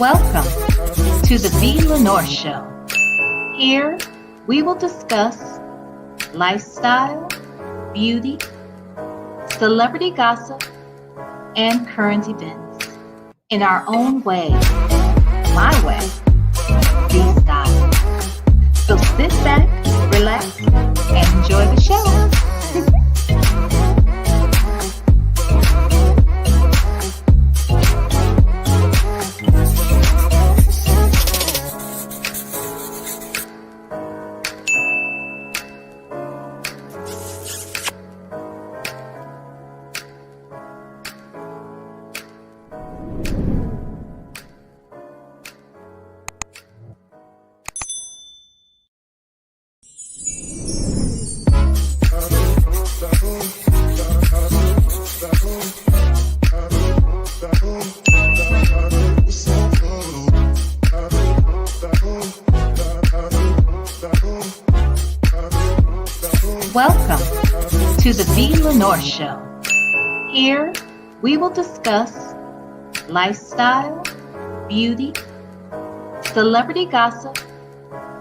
Welcome to the V. Lenore Show. Here, we will discuss lifestyle, beauty, celebrity gossip, and current events in our own way, my way, V style. So sit back, relax, and enjoy the show. Welcome to the V. Lenore Show. Here, we will discuss lifestyle, beauty, celebrity gossip,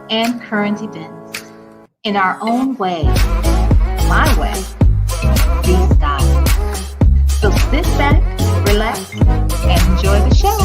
and current events in our own way, my way, V style. So sit back, relax, and enjoy the show.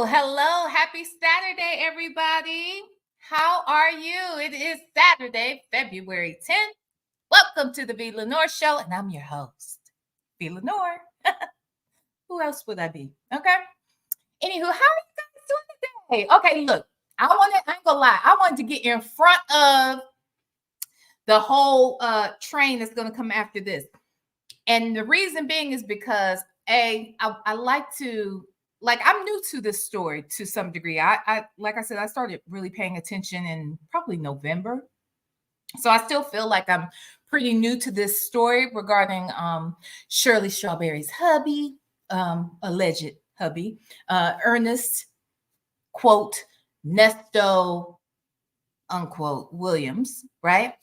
Hello. Happy Saturday, everybody. How are you? It is Saturday, February 10th. Welcome to the V. Lenore Show, and I'm your host, V. Lenore. Who else would I be? Okay. Anywho, how are you guys doing today? Okay, look, I ain't gonna lie, I wanted to get in front of the whole train that's gonna come after this. And the reason being is because I like to, I'm new to this story to some degree. Like I said, I started really paying attention in probably November. So I still feel like I'm pretty new to this story regarding Shirley Strawberry's hubby, alleged hubby, Ernest, quote, Nesto, unquote, Williams, right?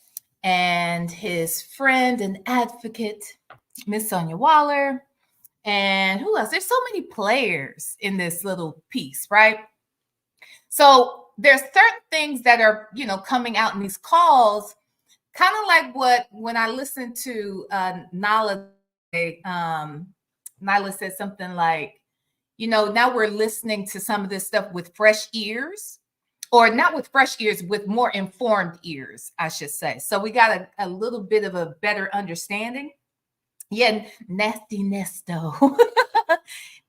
And his friend and advocate, Miss Sonya Waller. And who else? There's so many players in this little piece, right? So there's certain things that are, coming out in these calls, kind of like when I listened to Nala, Nyla said something like, now we're listening to some of this stuff with fresh ears, or not with fresh ears, with more informed ears, I should say. So we got a little bit of a better understanding. Yeah, nasty Nesto.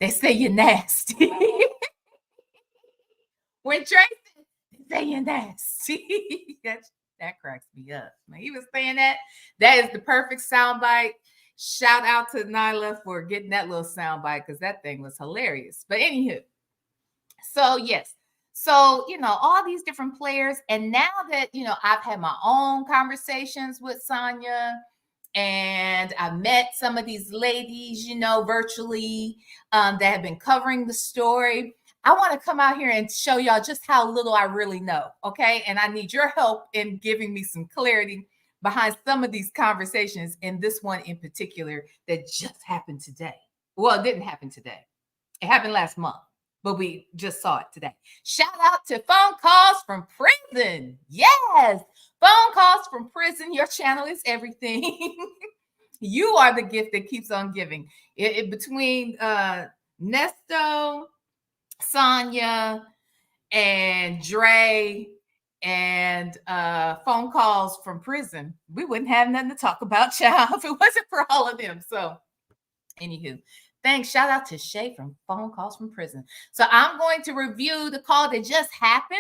They say you're nasty. When Trey said, they say you're nasty. that cracks me up. When he was saying that is the perfect soundbite. Shout out to Nyla for getting that little soundbite, because that thing was hilarious. But anywho, so yes. So, all these different players. And now that, I've had my own conversations with Sonya, and I met some of these ladies, virtually that have been covering the story. I want to come out here and show y'all just how little I really know, okay? And I need your help in giving me some clarity behind some of these conversations, and this one in particular that just happened today. Well, it didn't happen today. It happened last month, but we just saw it today. Shout out to phone calls from prison. Yes. Phone calls from prison. Your channel is everything. You are the gift that keeps on giving. Between Nesto, Sonya, and Dre, and phone calls from prison, we wouldn't have nothing to talk about, child, if it wasn't for all of them. So, anywho, thanks. Shout out to Shay from phone calls from prison. So I'm going to review the call that just happened.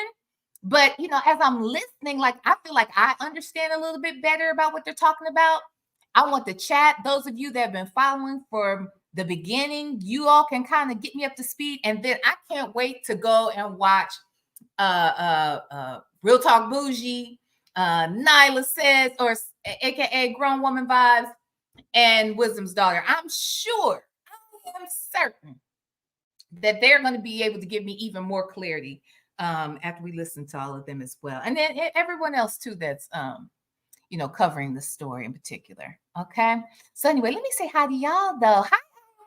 But, as I'm listening, I feel like I understand a little bit better about what they're talking about. I want the chat. Those of you that have been following from the beginning, you all can kind of get me up to speed. And then I can't wait to go and watch Real Talk Bougie, Nyla Says, or AKA Grown Woman Vibes, and Wisdom's Daughter. I'm sure, I am certain that they're going to be able to give me even more clarity after we listen to all of them as well. And then everyone else too that's covering the story in particular. Okay. So anyway, let me say hi to y'all though. Hi,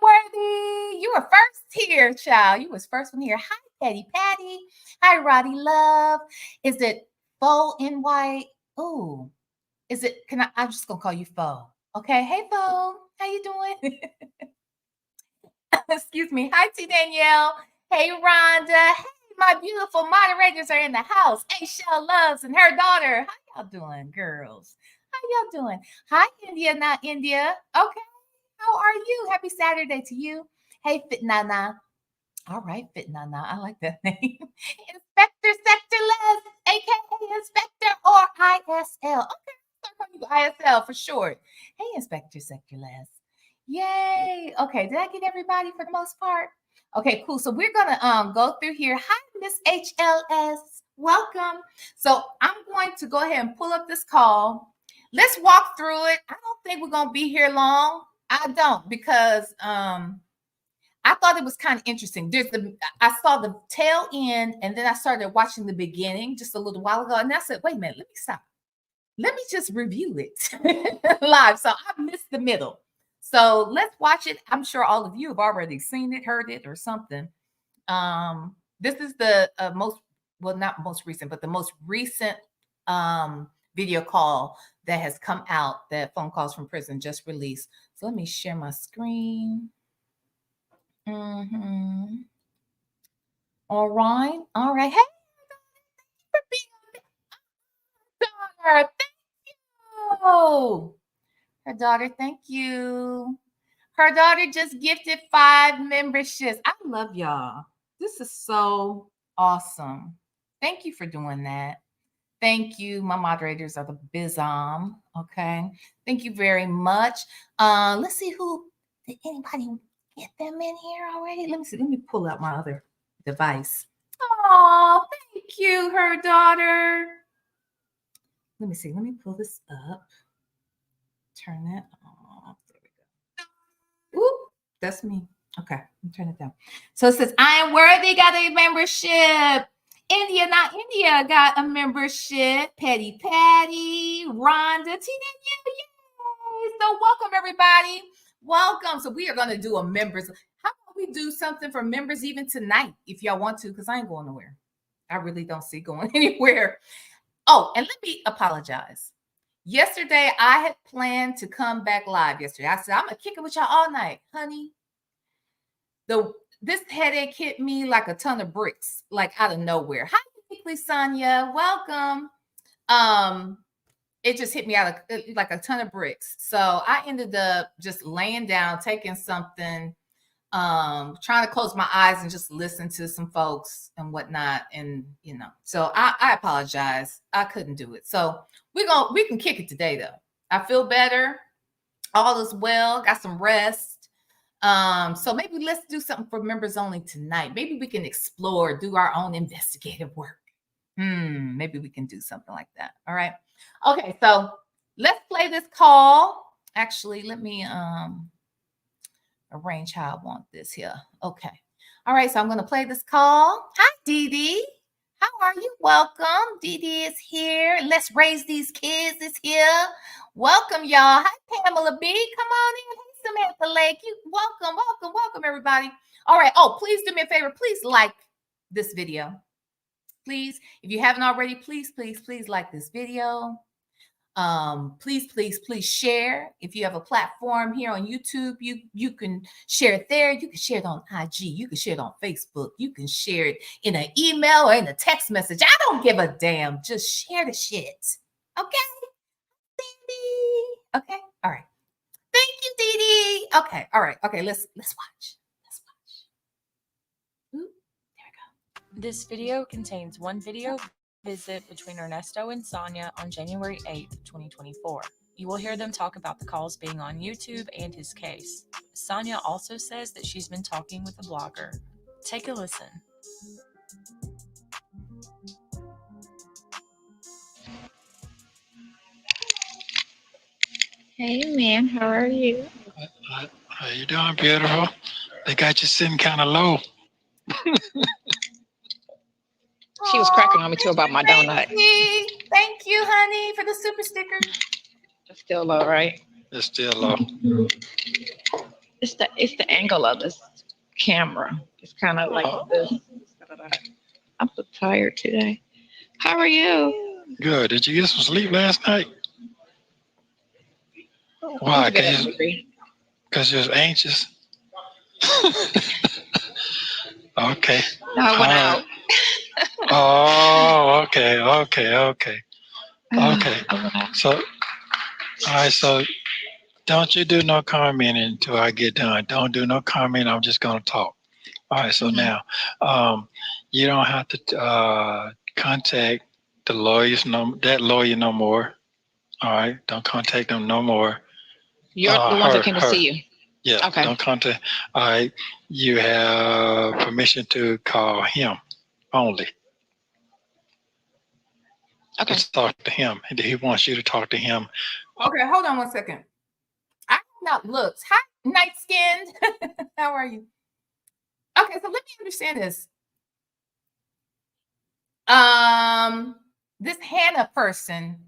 Worthy. You were first here, child. You was first one here. Hi, Petty Patty. Hi, Roddy Love. Is it Faux in White? Oh, is it? I'm just gonna call you Faux. Okay. Hey, Faux. How you doing? Excuse me. Hi, T Danielle. Hey, Rhonda. Hey, my beautiful moderators are in the house. Hey, Shell Loves and her daughter. How y'all doing, girls? How y'all doing? Hi, India, not India. Okay. How are you? Happy Saturday to you. Hey, Fit Nana. All right, Fit Nana. I like that name. Inspector Sectorless, aka Inspector or ISL. Okay, I'll call you ISL for short. Hey, Inspector Sectorless. Yay. Okay, did I get everybody for the most part? Okay, cool. So we're gonna go through here. Hi, Miss HLS. Welcome. So I'm going to go ahead and pull up this call. Let's walk through it. I don't think we're gonna be here long. I don't, because I thought it was kind of interesting. I saw the tail end, and then I started watching the beginning just a little while ago, and I said, wait a minute, let me stop. Let me just review it live. So I missed the middle. So let's watch it. I'm sure all of you have already seen it, heard it, or something. This is the not most recent, but the most recent video call that has come out that Phone Calls from Prison just released. So let me share my screen. All right. Hey, thank you for being on daughter. Thank you. Her daughter, thank you. Her daughter just gifted 5 memberships. I love y'all. This is so awesome. Thank you for doing that. Thank you. My moderators are the bizom. Okay. Thank you very much. Let's see did anybody get them in here already? Let me see. Let me pull out my other device. Oh, thank you, her daughter. Let me see. Let me pull this up. Turn that off. There we go. Ooh, that's me. Okay, turn it down. So it says, I am worthy, got a membership. India, not India, got a membership. Petty Patty, Rhonda, Tina, yay. So welcome, everybody. Welcome. So we are going to do a members. How about we do something for members even tonight, if y'all want to, because I ain't going nowhere. I really don't see going anywhere. Oh, and let me apologize. Yesterday, I had planned to come back live yesterday. I said, I'm going to kick it with y'all all night, honey. This headache hit me like a ton of bricks, like out of nowhere. Hi, uniquely, Sonya. Welcome. It just hit me out of like a ton of bricks. So I ended up just laying down, taking something, trying to close my eyes and just listen to some folks and whatnot. And, so I apologize. I couldn't do it. So we can kick it today though. I feel better. All is well. Got some rest. So maybe let's do something for members only tonight. Maybe we can explore, do our own investigative work. Maybe we can do something like that. All right. Okay. So let's play this call. Actually, let me, arrange how I want this here. Okay. All right. So I'm going to play this call. Hi, Dee Dee. How are you? Welcome. Dee Dee is here. Let's raise these kids is here. Welcome, y'all. Hi, Pamela B. Come on in. Hey, Samantha Lake. Welcome, everybody. All right. Oh, please do me a favor. Please like this video. Please, if you haven't already, please like this video. Please share. If you have a platform here on YouTube, you can share it there. You can share it on IG. You can share it on Facebook. You can share it in an email or in a text message. I don't give a damn. Just share the shit. Okay? Cindy. Okay? All right. Thank you, Dee Dee. Okay. All right. Okay. Let's watch. Ooh, there we go. This video contains one video visit between Ernesto and Sonya on January 8th, 2024. You will hear them talk about the calls being on YouTube and his case. Sonya also says that she's been talking with a blogger. Take a listen. Hey, man, how are you? How you doing, beautiful? They got you sitting kind of low. She was cracking on me too about my donut. Thank you, honey, for the super sticker. It's still low, right? It's still low. It's the angle of this camera. It's kind of like this. I'm so tired today. How are you? Good. Did you get some sleep last night? Why? Because you was anxious. Okay. No, I went out. Oh, okay. So, all right. So, don't you do no comment until I get done. Don't do no comment. I'm just gonna talk. All right. So now, you don't have to contact the lawyers that lawyer no more. All right. Don't contact them no more. You're the ones that came to see you. Yeah. Okay. Don't contact. All right. You have permission to call him only. Okay. To talk to him. He wants you to talk to him. Okay, hold on one second. I have not looked. Hi, night skinned. How are you? Okay, so let me understand this. This Hannah person,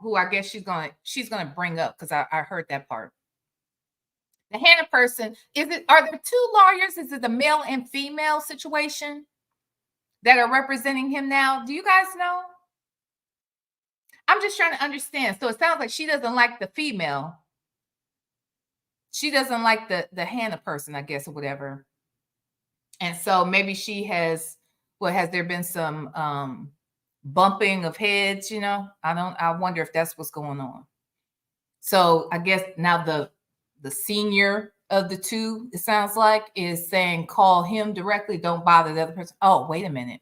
who I guess she's gonna bring up because I heard that part. The Hannah person, are there two lawyers? Is it a male and female situation that are representing him now? Do you guys know? I'm just trying to understand. So it sounds like she doesn't like the female. She doesn't like the Hannah person, I guess, or whatever. And so maybe she has, has there been some bumping of heads, I wonder if that's what's going on. So I guess now the senior of the two, it sounds like, is saying call him directly, don't bother the other person. Oh, wait a minute.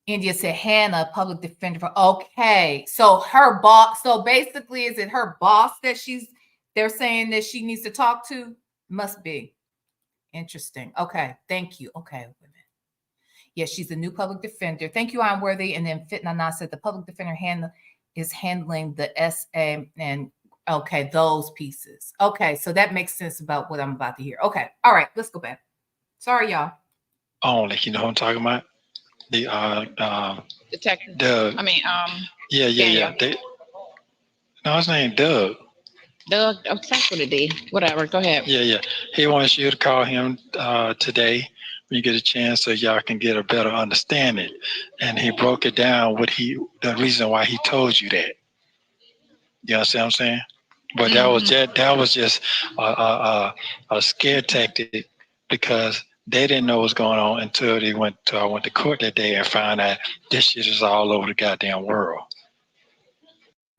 India said Hannah, public defender. Okay, so her boss. So basically, is it her boss that they're saying that she needs to talk to? Must be. Interesting. Okay, thank you. Okay, wait a minute. Yeah, she's the new public defender. Thank you, Unworthy. And then Fitnana said the public defender is handling the SA and okay, those pieces. Okay, so that makes sense about what I'm about to hear. Okay, all right, let's go back. Sorry, y'all. Only, you know what I'm talking about? The detective. Doug. Yeah. No, his name Doug. Doug, that's what it did. Whatever. Go ahead. Yeah. He wants you to call him today when you get a chance, so y'all can get a better understanding. And he broke it down the reason why he told you that. You understand what I'm saying? But that was just a scare tactic because they didn't know what was going on until I went to court that day and found out this shit is all over the goddamn world.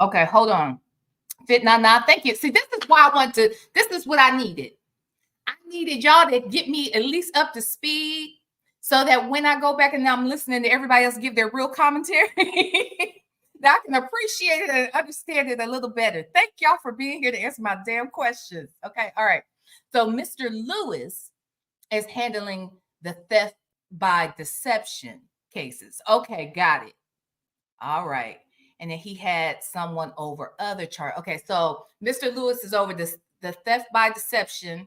Okay, hold on. Fitnana, thank you. See, this is why this is what I needed. I needed y'all to get me at least up to speed so that when I go back and I'm listening to everybody else give their real commentary, that I can appreciate it and understand it a little better. Thank y'all for being here to answer my damn questions. Okay, all right. So Mr. Lewis is handling the theft by deception cases. Okay, got it. All right. And then he had someone over other charge. Okay, so Mr. Lewis is over the theft by deception,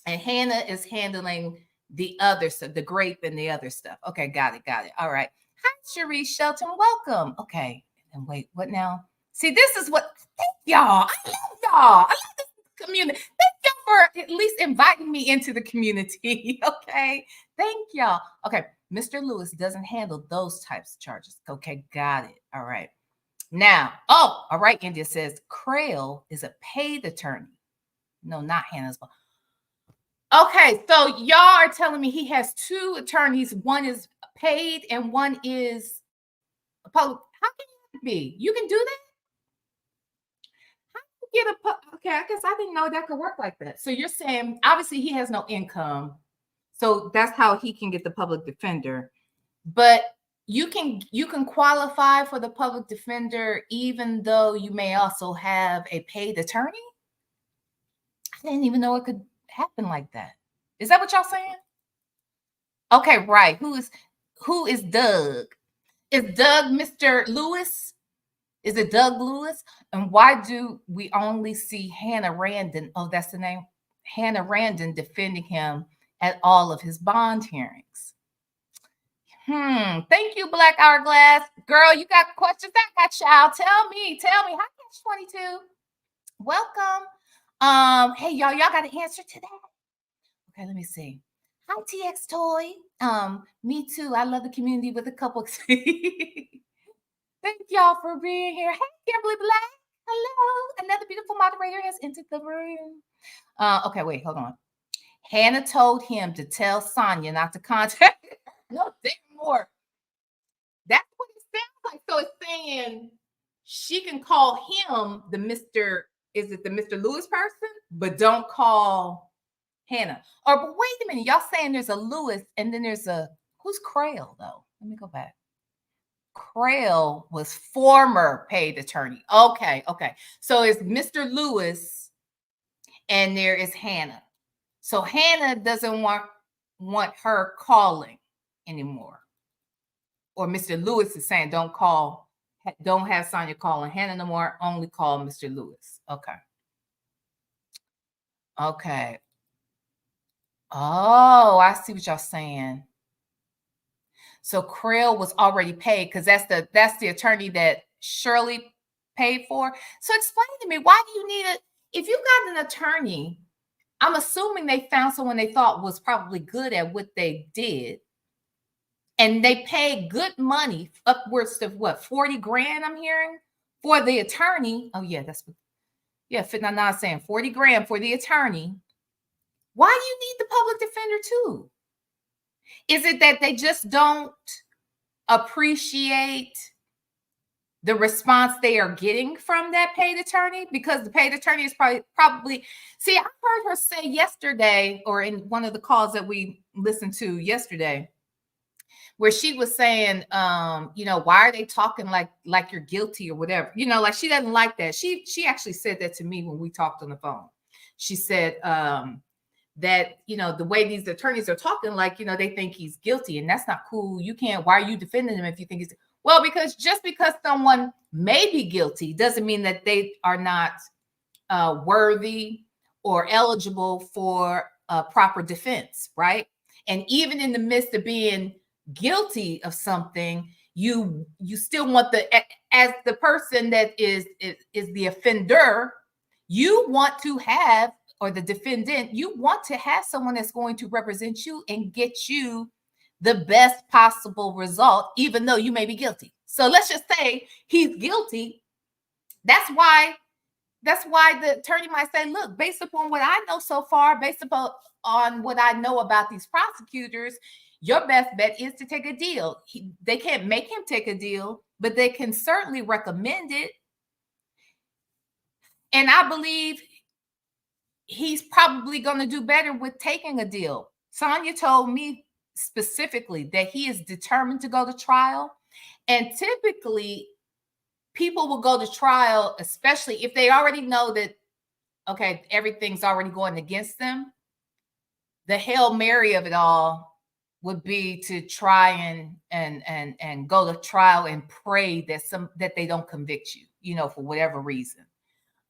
and Hannah is handling the other stuff, the grape and the other stuff. Okay, got it. All right. Hi, Cherie Shelton. Welcome. Okay. And wait, what now? See, this is what, thank y'all. I love y'all. I love this community. Thank y'all for at least inviting me into the community. Okay. Thank y'all. Okay. Mr. Lewis doesn't handle those types of charges. Okay, got it. All right. Now, all right, India says Crail is a paid attorney. No, not Hannah's. Okay, so y'all are telling me he has two attorneys. One is paid and one is public. How can you be? You can do that? How can you get okay, I guess I didn't know that could work like that. So you're saying obviously he has no income. So that's how he can get the public defender. But you can qualify for the public defender even though you may also have a paid attorney? I didn't even know it could happen like that. Is that what y'all saying? Okay, right. Who is Doug? Is Doug Mr. Lewis? Is it Doug Lewis? And why do we only see Hannah Randon? Oh, that's the name. Hannah Randon defending him at all of his bond hearings. Thank you, Black Hourglass. Girl, you got questions? I got y'all. Tell me. Hi, Catch 22. Welcome. Hey, y'all got an answer to that? Okay, let me see. Hi, TX Toy. Me too. I love the community with a couple. Thank y'all for being here. Hey, Kimberly Black. Hello. Another beautiful moderator has entered the room. Okay, wait, hold on. Hannah told him to tell Sonya not to contact her. No, think more. That's what it sounds like. So it's saying she can call him the Mr. Is it the Mr. Lewis person? But don't call Hannah. Or but wait a minute. Y'all saying there's a Lewis and then there's a who's Crail though? Let me go back. Crail was former paid attorney. Okay. So it's Mr. Lewis and there is Hannah. So Hannah doesn't want her calling anymore. Or Mr. Lewis is saying don't have Sonya calling Hannah no more, only call Mr. Lewis. Okay. Oh, I see what y'all saying. So Crail was already paid because that's the attorney that Shirley paid for. So explain to me, why do you need it? If you got an attorney, I'm assuming they found someone they thought was probably good at what they did. And they paid good money, upwards of what, 40 grand I'm hearing for the attorney. Oh yeah, Fitna saying 40 grand for the attorney. Why do you need the public defender too? Is it that they just don't appreciate the response they are getting from that paid attorney? Because the paid attorney is probably see, I heard her say yesterday, or in one of the calls that we listened to yesterday, where she was saying, why are they talking like you're guilty or whatever? Like she doesn't like that. She actually said that to me when we talked on the phone. She said that, the way these attorneys are talking, like, they think he's guilty, and that's not cool. You can't, why are you defending him if you think he's, well, because just because someone may be guilty doesn't mean that they are not worthy or eligible for a proper defense, right? And even in the midst of being guilty of something, you still want as the person that is the offender, you want to have, or the defendant, you want to have someone that's going to represent you and get you the best possible result, even though you may be guilty. So let's just say he's guilty. That's why the attorney might say, look, based upon what I know so far, based upon what I know about these prosecutors, your best bet is to take a deal. They can't make him take a deal, but they can certainly recommend it. And I believe he's probably going to do better with taking a deal. Sonya told me specifically that he is determined to go to trial. And typically, people will go to trial, especially if they already know that, okay, everything's already going against them. The Hail Mary of it all would be to try and go to trial and pray that they don't convict you, for whatever reason.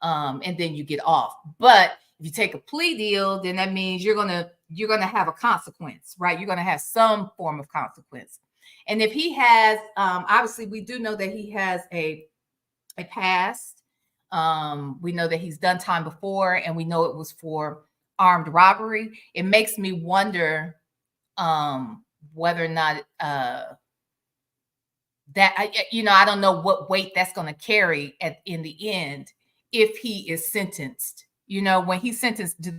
And then you get off. But if you take a plea deal, then that means you're gonna have a consequence, right? You're gonna have some form of consequence. And if he has, obviously, we do know that he has a past. We know that he's done time before, and we know it was for armed robbery. It makes me wonder whether or not that I don't know what weight that's going to carry in the end if he is sentenced. When he's sentenced,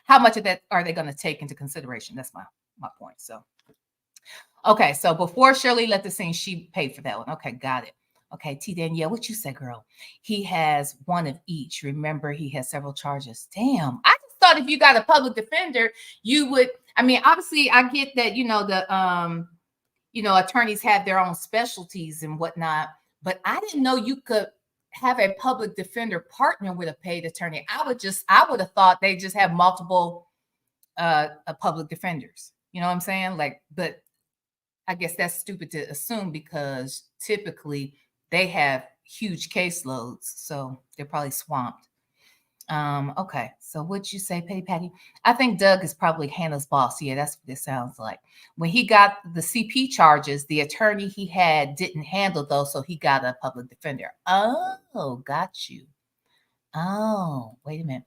how much of that are they going to take into consideration? That's my point. So, okay. So before Shirley left the scene, she paid for that one. Okay, got it. Okay, T. Danielle, what you say, girl? He has one of each. Remember, he has several charges. Damn, I just thought if you got a public defender, you would. I mean, obviously, I get that. The attorneys have their own specialties and whatnot, but I didn't know you could have a public defender partner with a paid attorney. I would have thought they just have multiple public defenders. You know what I'm saying? But I guess that's stupid to assume because typically they have huge caseloads, so they're probably swamped. Okay, so what'd you say, Petty Patty? I think Doug is probably Hannah's boss. Yeah, that's what this sounds like. When he got the CP charges, the attorney he had didn't handle those, so he got a public defender. Oh, got you. Oh, wait a minute.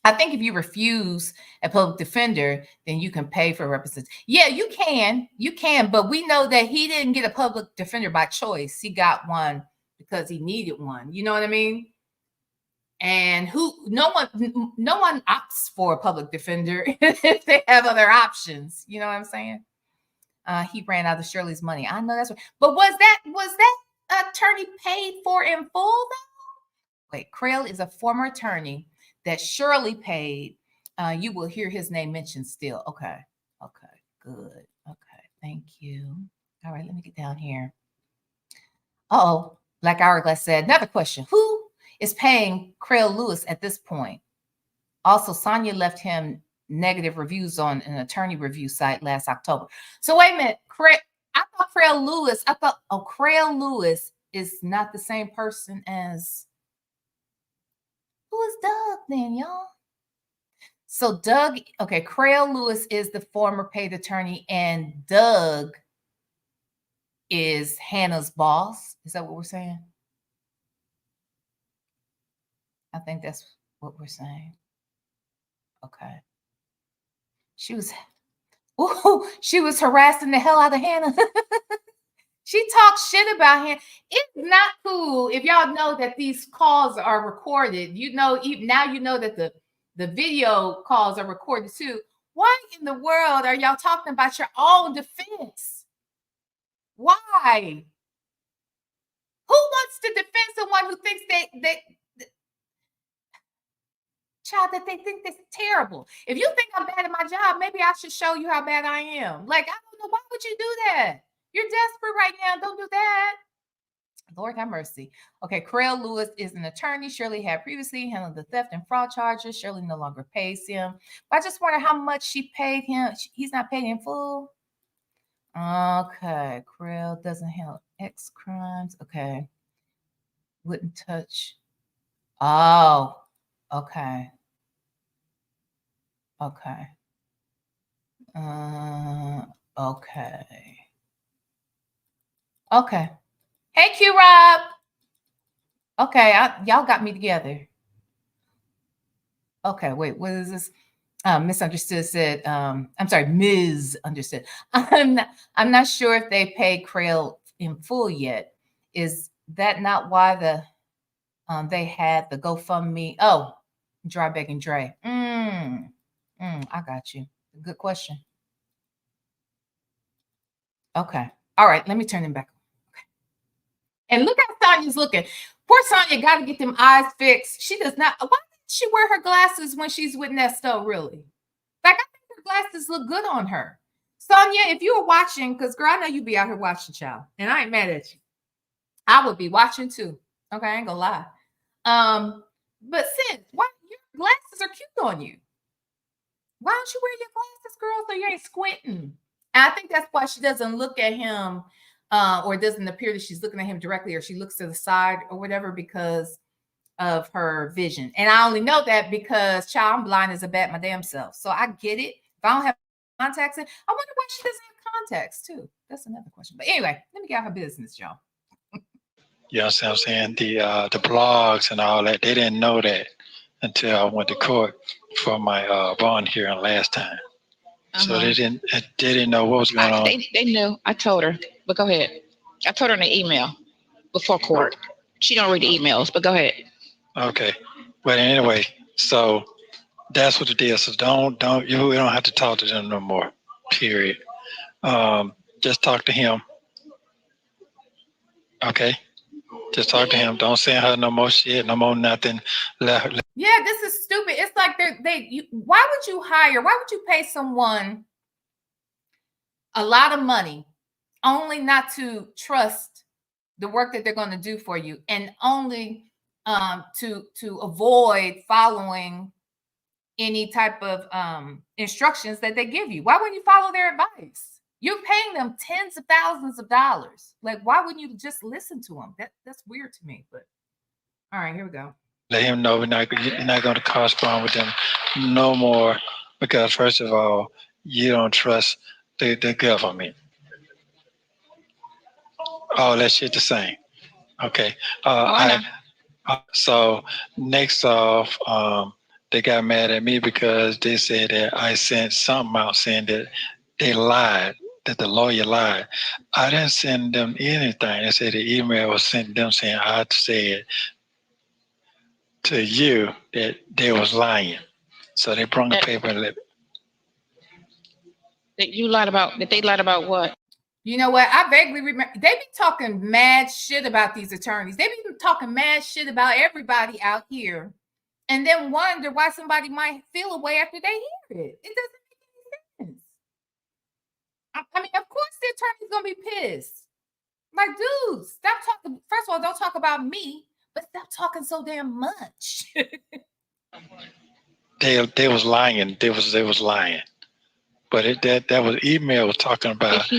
I think if you refuse a public defender, then you can pay for representation. Yeah, you can, but we know that he didn't get a public defender by choice. He got one because he needed one. You know what I mean? And no one opts for a public defender if they have other options. You know what I'm saying? He ran out of Shirley's money. I know that's right. But was that attorney paid for in full though? Wait, Crail is a former attorney that Shirley paid. You will hear his name mentioned still. Okay, good. Okay, thank you. All right, let me get down here. Oh, like Hourglass said, another question. Who is paying Crail Lewis at this point? Also, Sonya left him negative reviews on an attorney review site last October. So wait a minute, I thought Crail Lewis is not the same person as, who is Doug then, y'all? So Doug, okay, Crail Lewis is the former paid attorney and Doug is Hannah's boss. Is that what we're saying? I think that's what we're saying. Okay. She was harassing the hell out of Hannah. She talks shit about him. It's not cool if y'all know that these calls are recorded. You know, now you know that the video calls are recorded too. Why in the world are y'all talking about your own defense? Why? Who wants to defend someone who thinks that they think that's terrible? If you think I'm bad at my job, maybe I should show you how bad I am. Like, I don't know, why would you do that? You're desperate right now. Don't do that. Lord have mercy. Okay, Crail Lewis is an attorney. Shirley had previously handled the theft and fraud charges. Shirley no longer pays him. But I just wonder how much she paid him. He's not paid in full. Okay, Crail doesn't handle X crimes. Okay. Wouldn't touch. Oh, okay. Okay. Okay. Okay. Hey, Q Rob. Okay, y'all got me together. Okay, wait, what is this? Misunderstood said, I'm sorry, Ms. Understood. I'm not sure if they paid Crail in full yet. Is that not why they had the GoFundMe? Oh, Dry Begging Dre. I got you. Good question. Okay. All right, let me turn him back. Okay. And look how Sonya's looking. Poor Sonya got to get them eyes fixed. She does not. Why does she wear her glasses when she's with Ernesto, really? Like, I think her glasses look good on her. Sonya, if you were watching, because, girl, I know you be out here watching, child, and I ain't mad at you. I would be watching, too. Okay, I ain't gonna lie. But sis, why your glasses are cute on you? Why don't you wear your glasses, girl, so you ain't squinting? And I think that's why she doesn't look at him, or it doesn't appear that she's looking at him directly, or she looks to the side or whatever, because of her vision. And I only know that because, child, I'm blind as a bat my damn self. So I get it. If I don't have contacts in, I wonder why she doesn't have contacts too. That's another question. But anyway, let me get out her business, y'all. You know what I'm saying? The blogs and all that, they didn't know that until I went to court for my bond hearing last time. So they didn't know what was going on. They knew. I told her, but go ahead. I told her in the email before court. She don't read the emails, but go ahead. Okay, but anyway, so that's what it is. So you don't have to talk to them no more. Period. Just talk to him. Okay, just talk to him. Don't send her no more shit, no more nothing. Yeah, this is stupid. It's like why would you pay someone a lot of money only not to trust the work that they're going to do for you, and only to avoid following any type of instructions that they give you? Why wouldn't you follow their advice? You're paying them tens of thousands of dollars. Like, why wouldn't you just listen to them? That's weird to me. But all right, here we go. Let him know you're not going to correspond with them no more because, first of all, you don't trust the government. All that shit the same. Okay. So next off, they got mad at me because they said that I sent something out saying that they lied, that the lawyer lied. I didn't send them anything. They said the email was sent to them saying I said to you that they was lying. So they brought the paper and let. That you lied about? That they lied about what? You know what? I vaguely remember they be talking mad shit about these attorneys. They be talking mad shit about everybody out here, and then wonder why somebody might feel a way after they hear it. It doesn't make any sense. I mean, of course the attorney's gonna be pissed. Like, dude, stop talking. First of all, don't talk about me, but stop talking so damn much. They was lying. They was lying. But that was email was talking about.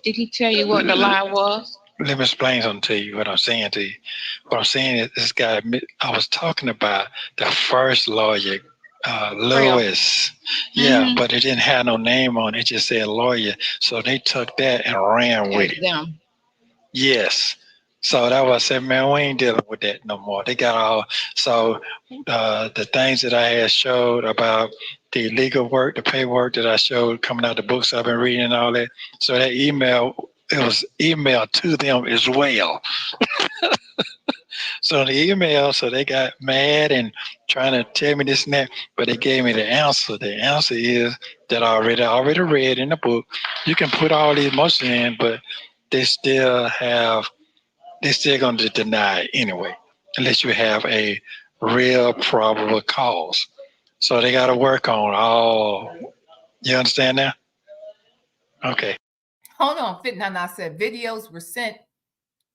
Did he tell you what the lie was? Let me explain something to you. What I'm saying to you. What I'm saying is this guy. I was talking about the first lawyer, Lewis. Yeah, but it didn't have no name on it. It just said lawyer. So they took that and ran with it. Them. Yes. So that was I said, man, we ain't dealing with that no more. They got all so the things that I had showed about the legal work, the paperwork that I showed coming out the books I've been reading and all that. So that email, it was emailed to them as well. So the email, so they got mad and trying to tell me this and that, but they gave me the answer. The answer is that I already read in the book. You can put all these emotions in, but they're still going to deny it anyway, unless you have a real probable cause. So they got to work on all. You understand now? Okay. Hold on, Fitnana said videos were sent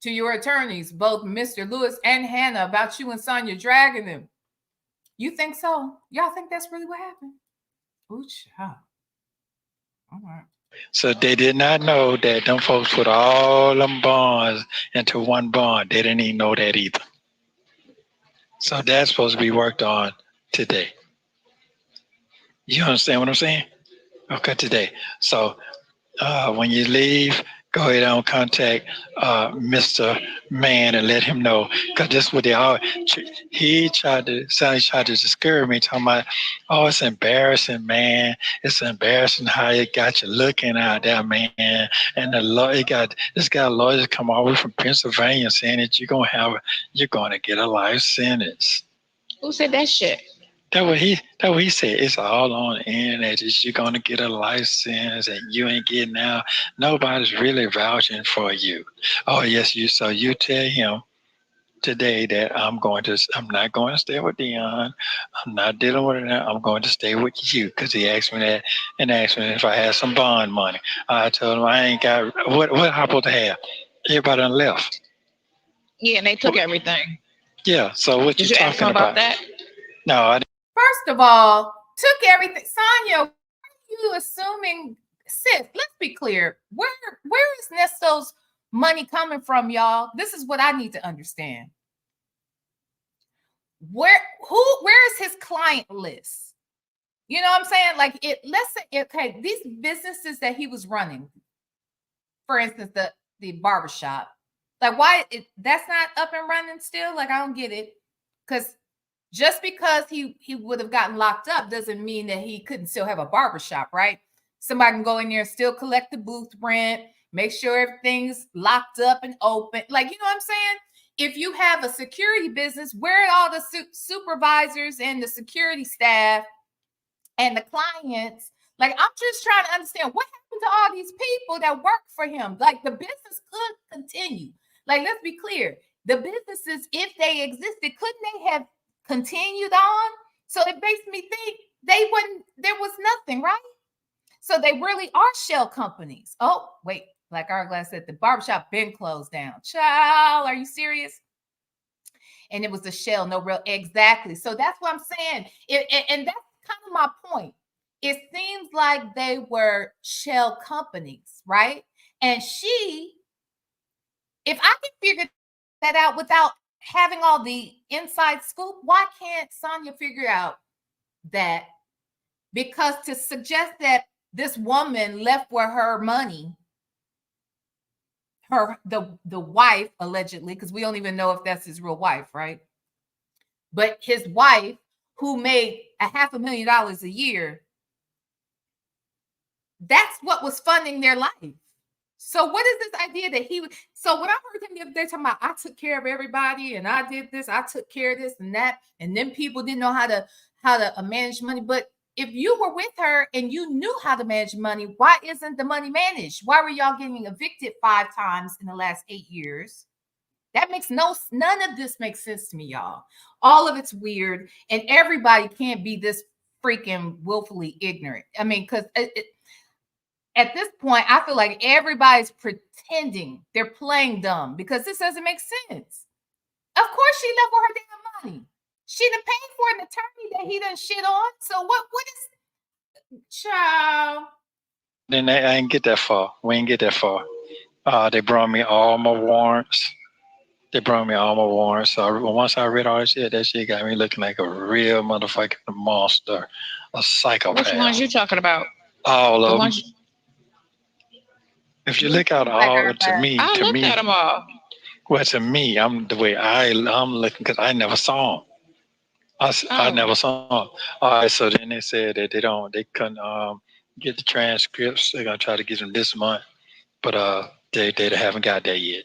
to your attorneys, both Mr. Lewis and Hannah, about you and Sonya dragging them. You think so? Y'all think that's really what happened? Ooh, child. All right. So they did not know that them folks put all them bonds into one bond. They didn't even know that either. So that's supposed to be worked on today. You understand what I'm saying? Okay, today. So when you leave, go ahead and contact Mr. Man and let him know. Because this is what they are. He tried to discourage me, talking about, oh, it's embarrassing, man. It's embarrassing how it got you looking out there, man. And the lawyer this guy lawyers come all the way from Pennsylvania saying that you're gonna get a life sentence. Who said that shit? That's what he said. It's all on the internet. You're gonna get a license and you ain't getting out. Nobody's really vouching for you. Oh yes, so you tell him today that I'm not going to stay with Dion. I'm not dealing with it now. I'm going to stay with you, because he asked me that and asked me if I had some bond money. I told him I ain't got what I'm supposed to have. Everybody done left. Yeah, and they took everything. Yeah. So what Did you you ask talking him about that? No, I didn't. First of all, took everything. Sonya, why are you assuming? Sis, let's be clear. Where is Ernesto's money coming from, y'all? This is what I need to understand. Where is his client list? You know what I'm saying? Like, let's say, okay, these businesses that he was running, for instance, the barbershop, like, why that's not up and running still? Like, I don't get it. Because just because he would have gotten locked up doesn't mean that he couldn't still have a barbershop, right? Somebody can go in there and still collect the booth rent, make sure everything's locked up and open. Like, you know what I'm saying? If you have a security business, where are all the supervisors and the security staff and the clients? Like, I'm just trying to understand what happened to all these people that work for him. Like, the business could continue. Like, let's be clear. The businesses, if they existed, couldn't they have continued on? So it makes me think there was nothing, right? So they really are shell companies. Oh, wait, like Hourglass said, the barbershop been closed down. Child, are you serious? And it was a shell, no real, exactly. So that's what I'm saying. And that's kind of my point. it seems like they were shell companies, right? And if I can figure that out without having all the inside scoop, why can't Sonya figure out that? Because to suggest that this woman left with her money, the wife allegedly, because we don't even know if that's his real wife, right? But his wife, who made $500,000 a year, that's what was funding their life. So what is this idea that he would? So when I heard him the other day talking about, I took care of everybody and I did this, I took care of this and that, and then people didn't know how to manage money. But if you were with her and you knew how to manage money, why isn't the money managed? Why were y'all getting evicted 5 times in the last 8 years? That makes none of this makes sense to me, y'all. All of it's weird, and everybody can't be this freaking willfully ignorant. I mean, because at this point, I feel like everybody's pretending they're playing dumb because this doesn't make sense. Of course, she left with her damn money. She done paid for an attorney that he done shit on. So what is, child? Then I ain't get that far. We ain't get that far. They brought me all my warrants. So once I read all that shit got me looking like a real motherfucking monster, a psychopath. Which ones you talking about? All of them. If you look out all, to me, I looked at them all. Well, to me, I'm looking because I never saw them. I never saw them. All right, so then they said that they couldn't get the transcripts. They're gonna try to get them this month, but they haven't got that yet.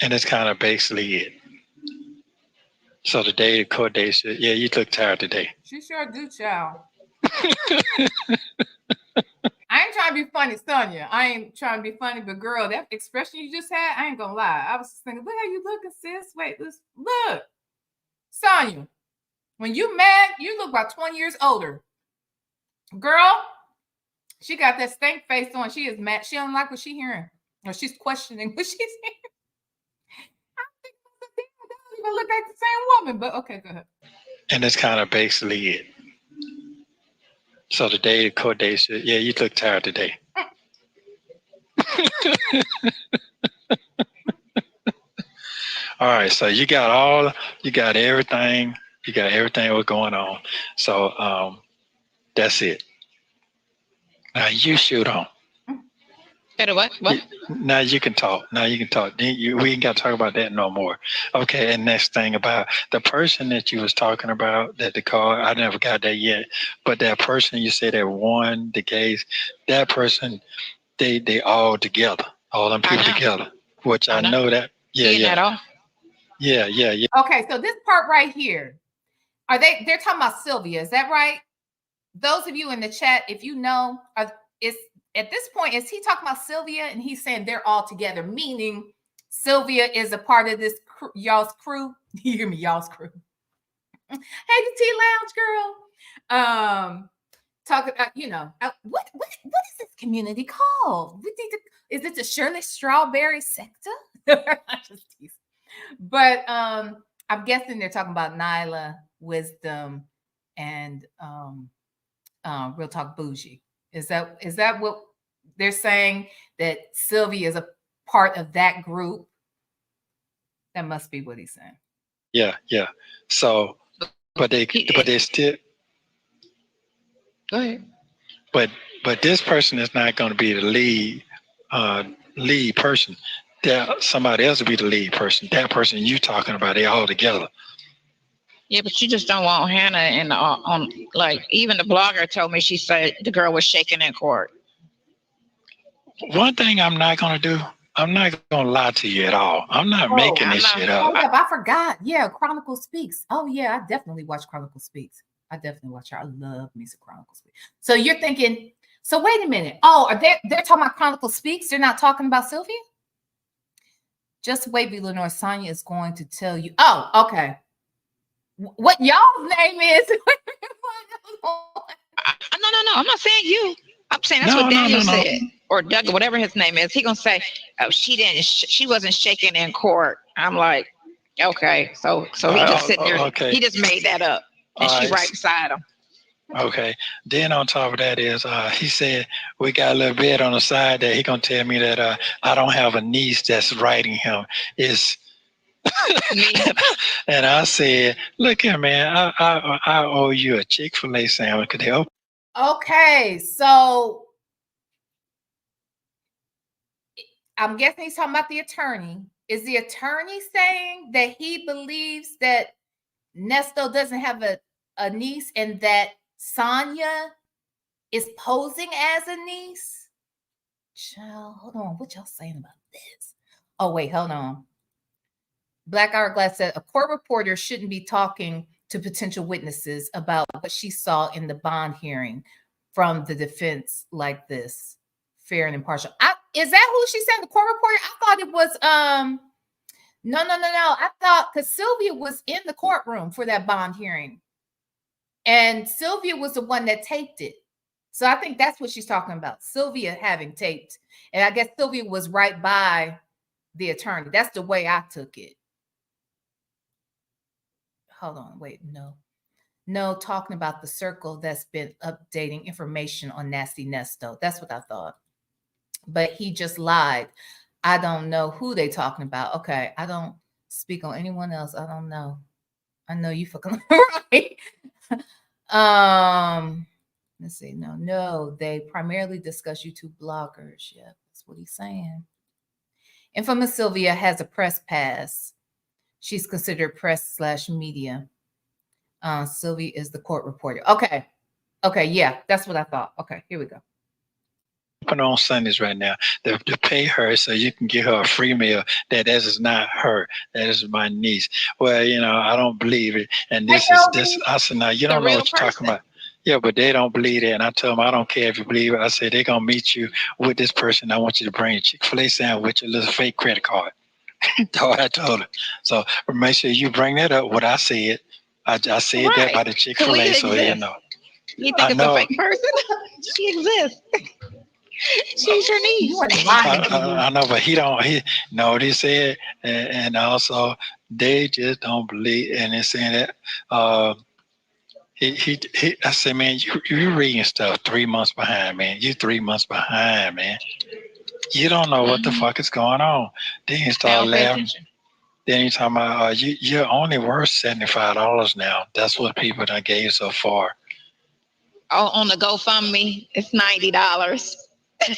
And it's kind of basically it. So the court date said, yeah, you look tired today. She sure do, child. I ain't trying to be funny, Sonya. I ain't trying to be funny, but girl, that expression you just had, I ain't gonna lie. I was just thinking, look how you looking, sis. Wait, look. Sonya, when you mad, you look about 20 years older. Girl, she got that stank face on. She is mad. She don't like what she's hearing. Or she's questioning what she's hearing. I think I don't even look like the same woman, but okay, go ahead. And that's kind of basically it. So the court date said, yeah, you look tired today. All right, so you got everything what's going on. So that's it. Now you shoot on. Better what? Now you can talk. We ain't got to talk about that no more. Okay, and next thing about the person that you was talking about, that the call, I never got that yet. But that person you said that won the case, that person, they all together, all them people together. Which I know that. Yeah. Okay, so this part right here, they're talking about Sylvia, is that right? Those of you in the chat, if you know, at this point, is he talking about Sylvia and he's saying they're all together, meaning Sylvia is a part of this y'all's crew? You hear me, y'all's crew. Hey, the Tea Lounge girl. Talking about, what is this community called? Is it the Shirley Strawberry sector? Just teasing. But I'm guessing they're talking about Nyla, Wisdom, and Real Talk Bougie. Is that what they're saying, that Sylvia is a part of that group? That must be what he's saying. Yeah. So, but they still. Go ahead. But this person is not going to be the lead person. Somebody else will be the lead person. That person you talking about, they all together. Yeah, but you just don't want Hannah and on, like, even the blogger told me, she said the girl was shaking in court. One thing I'm not going to do, I'm not going to lie to you at all. I'm not making this shit up. Hold up, I forgot. Yeah, Chronicle Speaks. Oh yeah, I definitely watch Chronicle Speaks. I definitely watch her. I love me some Chronicle Speaks. So you're thinking, so wait a minute. Oh, they're talking about Chronicle Speaks? They're not talking about Sylvia? Just wait, B. Lenore. Sonya is going to tell you. Oh, okay. What y'all's name is? No. I'm not saying you. I'm saying that's what Daniel said, or Doug, whatever his name is. He gonna say, "Oh, she wasn't shaking in court." I'm like, okay, so he just sitting there. Okay. He just made that up, and she right beside him. Okay. Then on top of that is he said we got a little bit on the side that he gonna tell me that I don't have a niece that's writing him. It's Me. and I said, look here, man, I owe you a Chick-fil-A sandwich. Could they open? Okay, so I'm guessing he's talking about the attorney. Is the attorney saying that he believes that Nesto doesn't have a niece and that Sonya is posing as a niece? Child, hold on. What y'all saying about this? Oh, wait, hold on. Black Hourglass said a court reporter shouldn't be talking to potential witnesses about what she saw in the bond hearing from the defense like this. Fair and impartial. Is that who she said, the court reporter? I thought it was no. I thought because Sylvia was in the courtroom for that bond hearing. And Sylvia was the one that taped it. So I think that's what she's talking about. Sylvia having taped. And I guess Sylvia was right by the attorney. That's the way I took it. Hold on, wait, no, talking about the circle that's been updating information on Nasty Nesto. That's what I thought. But he just lied. I don't know who they talking about. Okay, I don't speak on anyone else. I don't know. I know you fucking right. Let's see. No, they primarily discuss YouTube bloggers. Yeah, that's what he's saying. Infamous Sylvia has a press pass. She's considered press/media. Sylvie is the court reporter. Okay, yeah, that's what I thought. Okay, here we go. On Sundays right now to pay her so you can give her a free meal. That is not her. That is my niece. Well, I don't believe it. And this is this. I said, now you don't know what you're talking about. Yeah, but they don't believe it. And I tell them, I don't care if you believe it. I said, they're going to meet you with this person. I want you to bring a Chick-fil-A sandwich with your little fake credit card. That's what I told her. So make sure you bring that up. What I said, I said Right. that by the Chick-fil-A, so you know. You think it's a fake person? She exists. She's your niece. I know, but he don't. They said, and also they just don't believe. And they're saying that he. I said, man, you reading stuff 3 months behind, man. You 3 months behind, man. You don't know what the fuck is going on. Then he started laughing. Then he's talking about you're only worth $75 now. That's what people done gave so far. Oh, on the GoFundMe, it's $90. I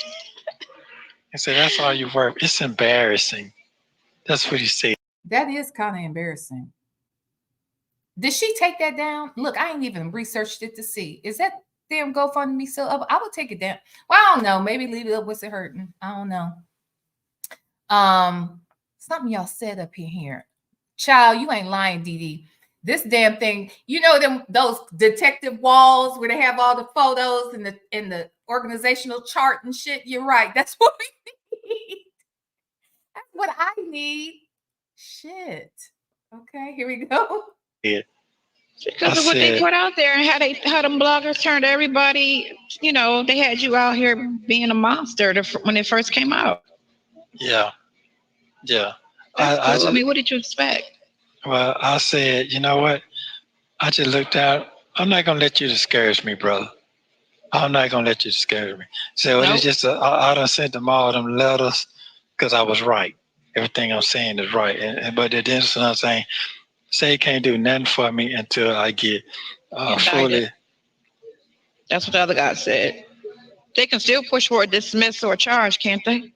said, that's all you're worth. It's embarrassing. That's what he said. That is kind of embarrassing. Did she take that down? Look, I ain't even researched it to see. Is that damn GoFundMe still up? I would take it down. Well, I don't know. Maybe leave it up. What's it hurting? I don't know. Something y'all said up in here. Child, you ain't lying, Dee. This damn thing, those detective walls where they have all the photos and the organizational chart and shit. You're right. That's what we need. That's what I need. Shit. Okay, here we go. Yeah. Because of what they put out there and how them bloggers turned everybody, they had you out here being a monster when it first came out. Yeah. Yeah. Cool. I mean, what did you expect? Well, I said, you know what? I just looked out. I'm not going to let you discourage me, brother. I'm not going to let you discourage me. So nope. It's just, I done sent them all them letters because I was right. Everything I'm saying is right. But the difference I'm saying, say you can't do nothing for me until I get fully. That's what the other guy said. They can still push for a dismissal or charge, can't they?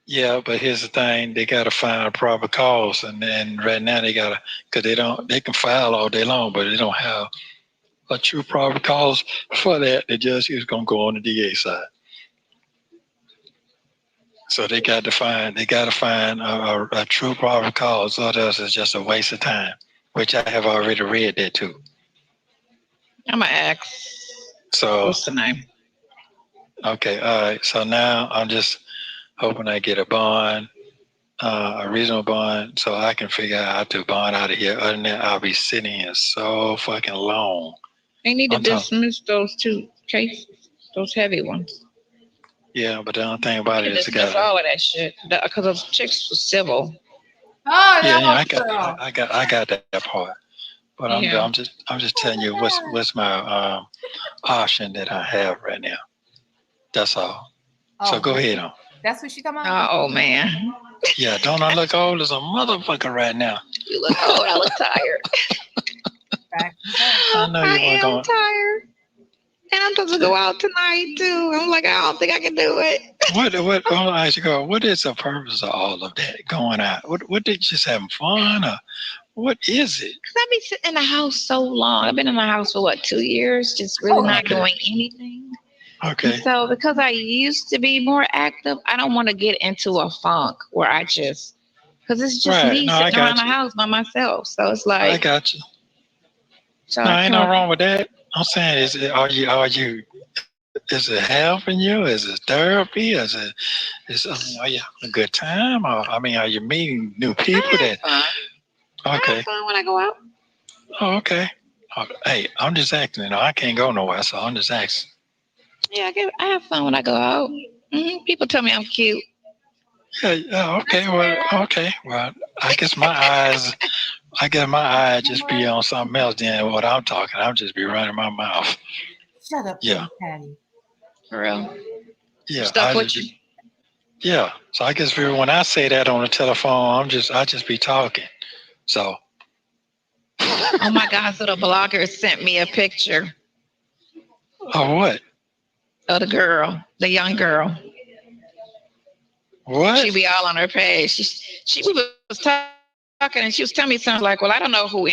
Yeah, but here's the thing: they gotta find a proper cause, and right now they gotta, cause they can file all day long, but they don't have a true proper cause for that. The judge is gonna go on the DA side, so they got to find a true proper cause. Otherwise, it's just a waste of time, which I have already read that too. I'm gonna ask. So what's the name? Okay, all right. So now I'm just hoping I get a bond, a reasonable bond, so I can figure out how to bond out of here. Other than that, I'll be sitting here so fucking long. They need to dismiss those two cases, those heavy ones. Yeah, but the only thing about it is dismiss all of that shit because those chicks were civil. Oh yeah, I got that part. But I'm just telling you what's my option that I have right now. That's all. So Oh, go ahead on. that's what she talking about? Oh man, Yeah, don't I look old as a motherfucker right now? you look old. I look tired. Fact. I know I you weren't am going. tired. And I'm supposed to go out tonight too. I'm like, I don't think I can do it. What? I want to ask you, girl, what is the purpose of all of that going out? What did you just having fun or what is it? Cause I've been sitting in the house so long. I've been in the house for what, 2 years, just really not Okay. doing anything. Okay. And so because I used to be more active, I don't want to get into a funk where I just, because it's just Right. me No, I sitting around got the you. house by myself. So it's I like, got you. so No, I ain't kind nothing of, wrong with that. I'm saying, is it helping you? Is it therapy? Are you having a good time? Or, I mean, are you meeting new people I have that, fun. I have okay. fun when I go out. Oh, okay. Hey, I'm just asking, I can't go nowhere, so I'm just asking. Yeah, I have fun when I go out. People tell me I'm cute. Yeah, okay, well, okay. Well, I guess my eyes, just be on something else than what I'm talking. I'll just be running my mouth. Shut up, Yeah, Patty. For real. yeah. Stuck with you. Yeah. So I guess when I say that on the telephone, I just be talking. So. Oh my God. So the blogger sent me a picture Oh, what? of the girl, the young girl. What? She be all on her page. We was talking and she was telling me something like, well, I don't know who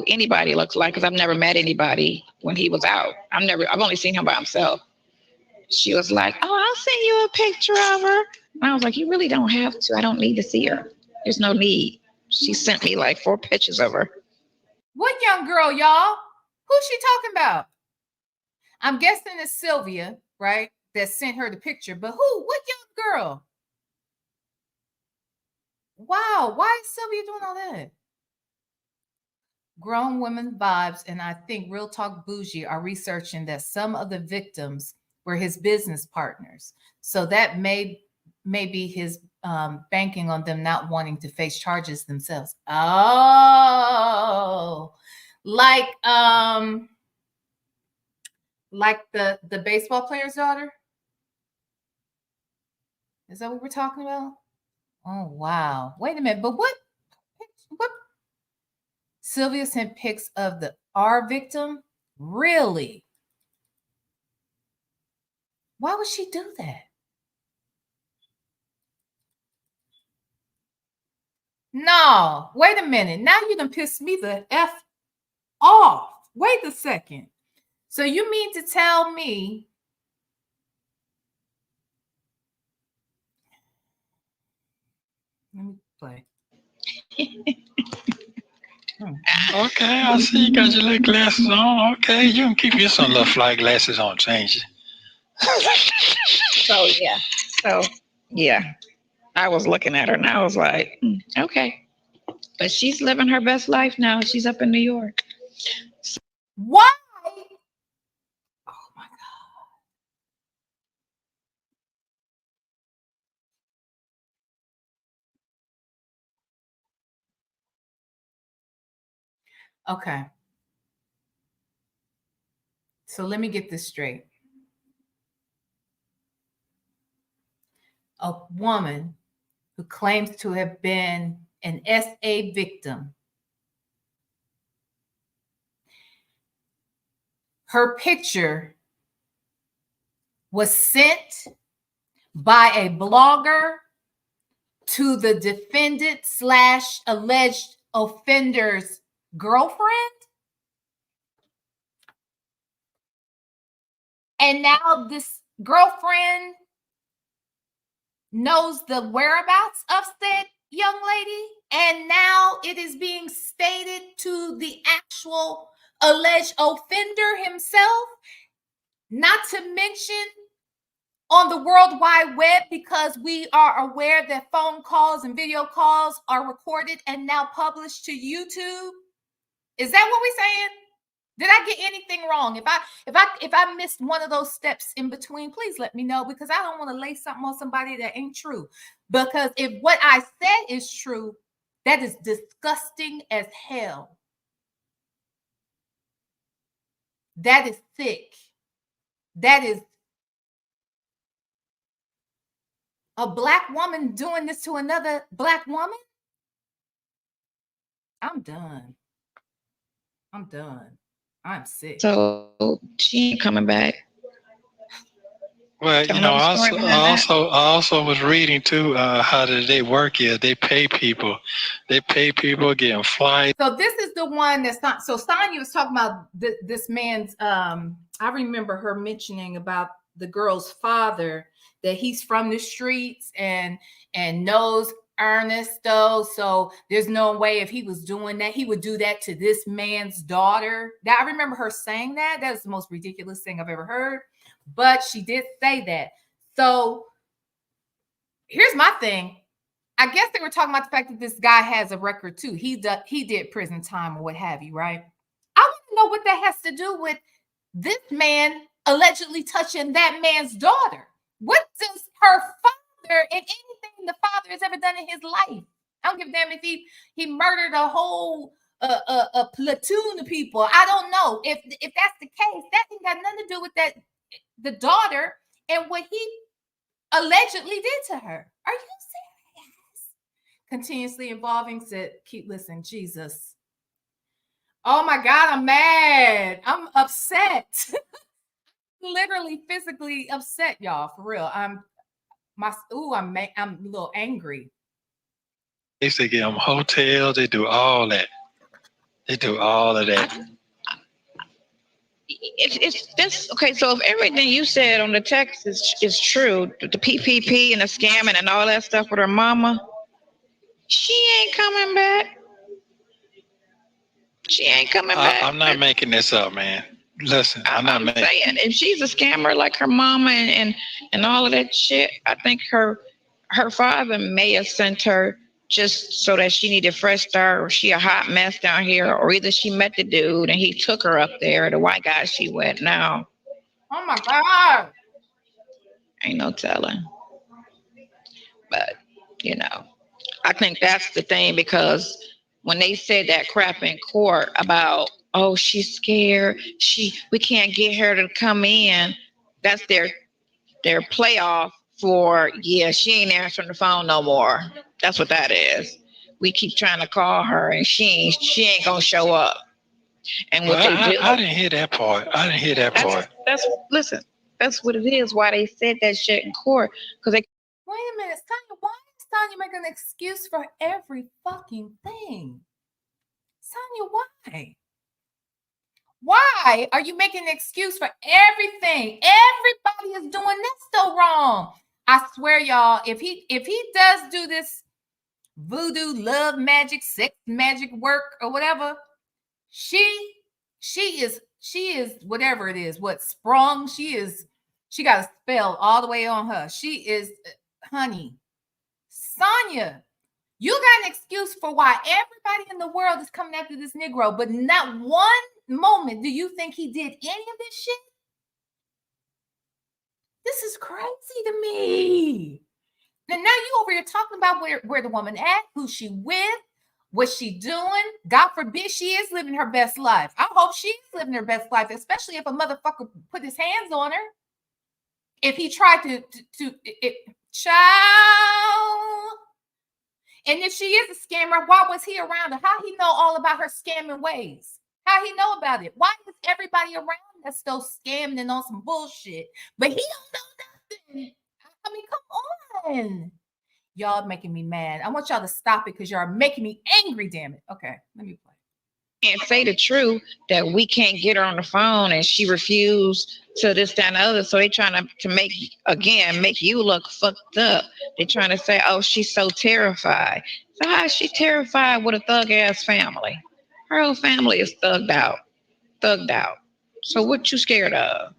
anybody looks like because I've never met anybody when he was out. I've only seen him by himself. She was like, oh, I'll send you a picture of her. And I was like, you really don't have to. I don't need to see her. There's no need. She sent me like 4 pictures of her. What young girl, y'all? Who's she talking about? I'm guessing it's Sylvia, right? That sent her the picture. But who? What young girl? Wow, why is Sylvia doing all that? Grown Women Vibes and I think Real Talk Bougie are researching that some of the victims were his business partners. So that may be his banking on them not wanting to face charges themselves. Oh, like the baseball player's daughter? Is that what we're talking about? Oh wow. Wait a minute, but what Sylvia sent pics of our victim? Really? Why would she do that? No, wait a minute. Now you done pissed me the F off. Wait a second. So you mean to tell me let me play. Okay, I see you got your little glasses on. Okay, you can keep your some little fly glasses on, change it. So yeah, I was looking at her and I was like, okay. But she's living her best life now. She's up in New York. Why? Oh my God. Okay. So let me get this straight. A woman who claims to have been an SA victim. Her picture was sent by a blogger to the defendant / alleged offender's girlfriend. And now this girlfriend knows the whereabouts of said young lady. And now it is being stated to the actual alleged offender himself, not to mention on the World Wide Web, because we are aware that phone calls and video calls are recorded and now published to YouTube. Is that what we're saying? Did I get anything wrong? If I missed one of those steps in between, please let me know, because I don't want to lay something on somebody that ain't true. Because if what I said is true, that is disgusting as hell. That is sick. that is a Black woman doing this to another Black woman? I'm done. I'm done. I'm sick. So she ain't coming back. Well, Don't know the story behind that. I also was reading too how they work is they pay people, getting flights. So this is the one that's not. So Sonya was talking about this man's. I remember her mentioning about the girl's father, that he's from the streets and knows Ernesto. So there's no way if he was doing that, he would do that to this man's daughter. That I remember her saying that. That is the most ridiculous thing I've ever heard. But she did say that. So here's my thing. I guess they were talking about the fact that this guy has a record too. He did prison time or what have you, right? I want to know what that has to do with this man allegedly touching that man's daughter. What does her father and anything the father has ever done in his life? I don't give a damn if he murdered a whole a platoon of people. I don't know. If that's the case, that ain't got nothing to do with that the daughter and what he allegedly did to her. Are you serious? Continuously evolving, said, keep listening, Jesus. Oh my God, I'm mad. I'm upset. Literally physically upset, y'all, for real. I'm a little angry. They get them hotels, they do all that. They do all of that. It's this okay. So if everything you said on the text is true, the PPP and the scamming and all that stuff with her mama, she ain't coming back. She ain't coming back. I'm not making this up, man. Listen, I'm saying if she's a scammer like her mama and all of that shit, I think her father may have sent her just so that she needed a fresh start, or she a hot mess down here, or either she met the dude and he took her up there, the white guy she went now. Oh my God. Ain't no telling. But, I think that's the thing, because when they said that crap in court about, oh, she's scared, we can't get her to come in, that's their playoff for, she ain't answering the phone no more. That's what that is. We keep trying to call her and she ain't gonna show up. And what they do, I didn't hear that part. Listen, that's what it is. Why they said that shit in court? Because they. Wait a minute, Sonya. Why is Sonya making an excuse for every fucking thing? Sonya, why? Why are you making an excuse for everything? Everybody is doing this so wrong. I swear, y'all, if he does do this voodoo, love magic, sex magic work or whatever, she is whatever it is, what sprung, she got a spell all the way on her. She is, honey, Sonya, you got an excuse for why everybody in the world is coming after this Negro, but not one moment do you think he did any of this shit? This is crazy to me. And now you over here talking about where the woman at, who she with, what she doing. God forbid she is living her best life. I hope she's living her best life, especially if a motherfucker put his hands on her. If he tried to child. And if she is a scammer, why was he around her? How he know all about her scamming ways? How he know about it? Why is everybody around that's still scamming and on some bullshit? But he don't know nothing. I mean, come on. Y'all making me mad. I want y'all to stop it because y'all are making me angry, damn it. Okay, let me play. Can't say the truth that we can't get her on the phone and she refused to this, that, and the other. So they trying to make you look fucked up. They're trying to say, oh, she's so terrified. So how is she terrified with a thug ass family? Her whole family is thugged out. So what you scared of?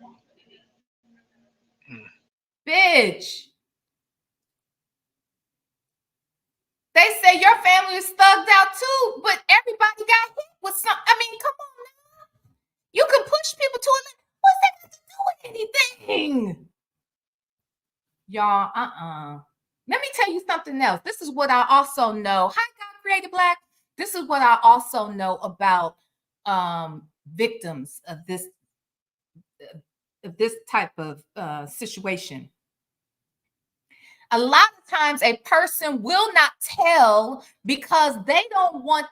Bitch. They say your family is thugged out too, but everybody got hit with something. I mean, come on now. You can push people to it. What's that got to do with anything? Y'all, Let me tell you something else. This is what I also know. Hi, God Created Black. This is what I also know about victims of this type of situation. A lot of times a person will not tell because they don't want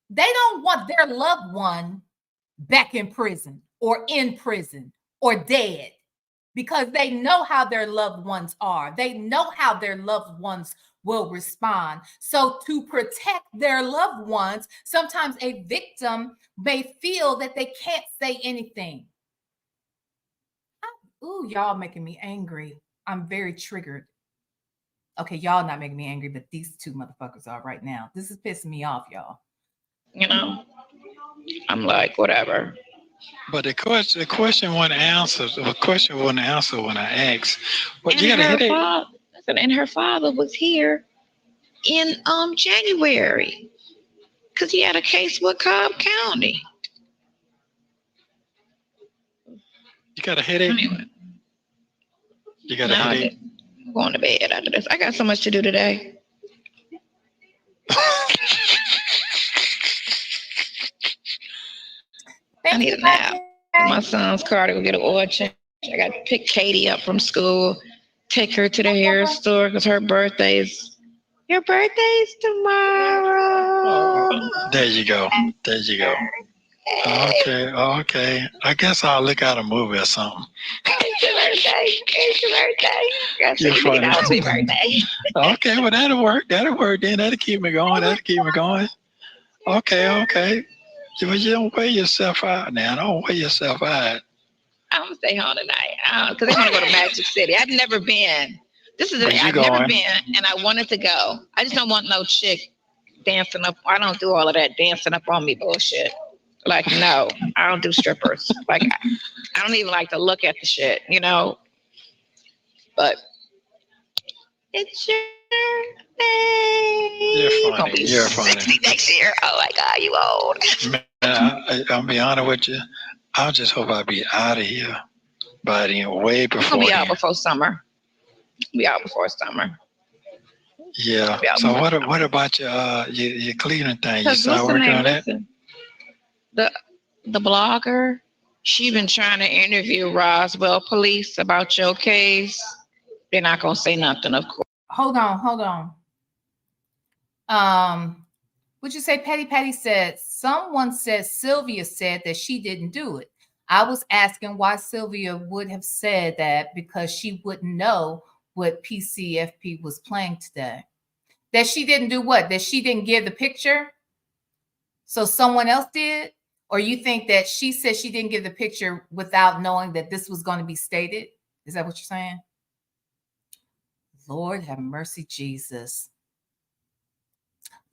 their loved one back in prison or dead, because they know how their loved ones are. They know how their loved ones will respond. So to protect their loved ones, sometimes a victim may feel that they can't say anything. Ooh, y'all making me angry. I'm very triggered. Okay, y'all not making me angry, but these two motherfuckers are right now. This is pissing me off, y'all. You know, I'm like, whatever. But the question wasn't answered. The question wasn't answered when I asked. But And you got a headache? and her father was here in January because he had a case with Cobb County. You got a headache? Anyway, you got a headache? I'm going to bed after this. I got so much to do today. I need a nap. My son's car to go get an oil change. I got to pick Katie up from school, take her to the hair store because her birthday's. Your birthday's tomorrow. There you go. There you go. Okay. I guess I'll look out a movie or something. It's your birthday. It's your birthday. You're funny. It's your birthday. Okay, well, that'll work. That'll work then. That'll keep me going. Okay. You don't wear yourself out now. Don't wear yourself out. I'm going to stay home tonight because I want to go to Magic City. I've never been. I've never been, and I wanted to go. I just don't want no chick dancing up. I don't do all of that dancing up on me bullshit. Like, no, I don't do strippers. Like, I don't even like to look at the shit, you know. But it's your birthday. You're funny. 60 next year. Oh my God, you old. Man, I'll be honest with you. I just hope I'll be out of here by then, way before. I'll be out before summer. Yeah. So what about your Cleveland thing? You start working on that? The blogger, she been trying to interview Roswell police about your case. They're not gonna say nothing, of course. Hold on. Would you say Patty said someone said Sylvia said that she didn't do it? I was asking why Sylvia would have said that because she wouldn't know what PCFP was playing today. That she didn't do what? That she didn't give the picture? So someone else did? Or you think that she said she didn't give the picture without knowing that this was going to be stated? Is that what you're saying? Lord have mercy, Jesus.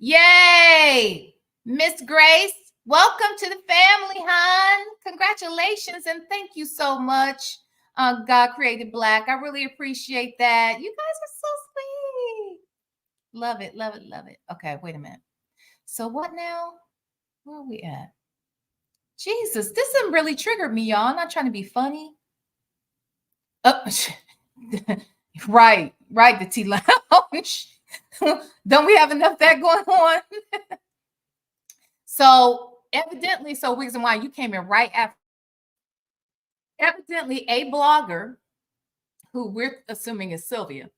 Yay! Miss Grace, welcome to the family, hon. Congratulations and thank you so much. God Created Black. I really appreciate that. You guys are so sweet. Love it. Okay, wait a minute. So what now? Where are we at? Jesus, this done really triggered me, y'all. I'm not trying to be funny. Right, the tea lounge. Don't we have enough of that going on? So evidently, Wiggs and Wine, you came in right after. Evidently, a blogger, who we're assuming is Sylvia,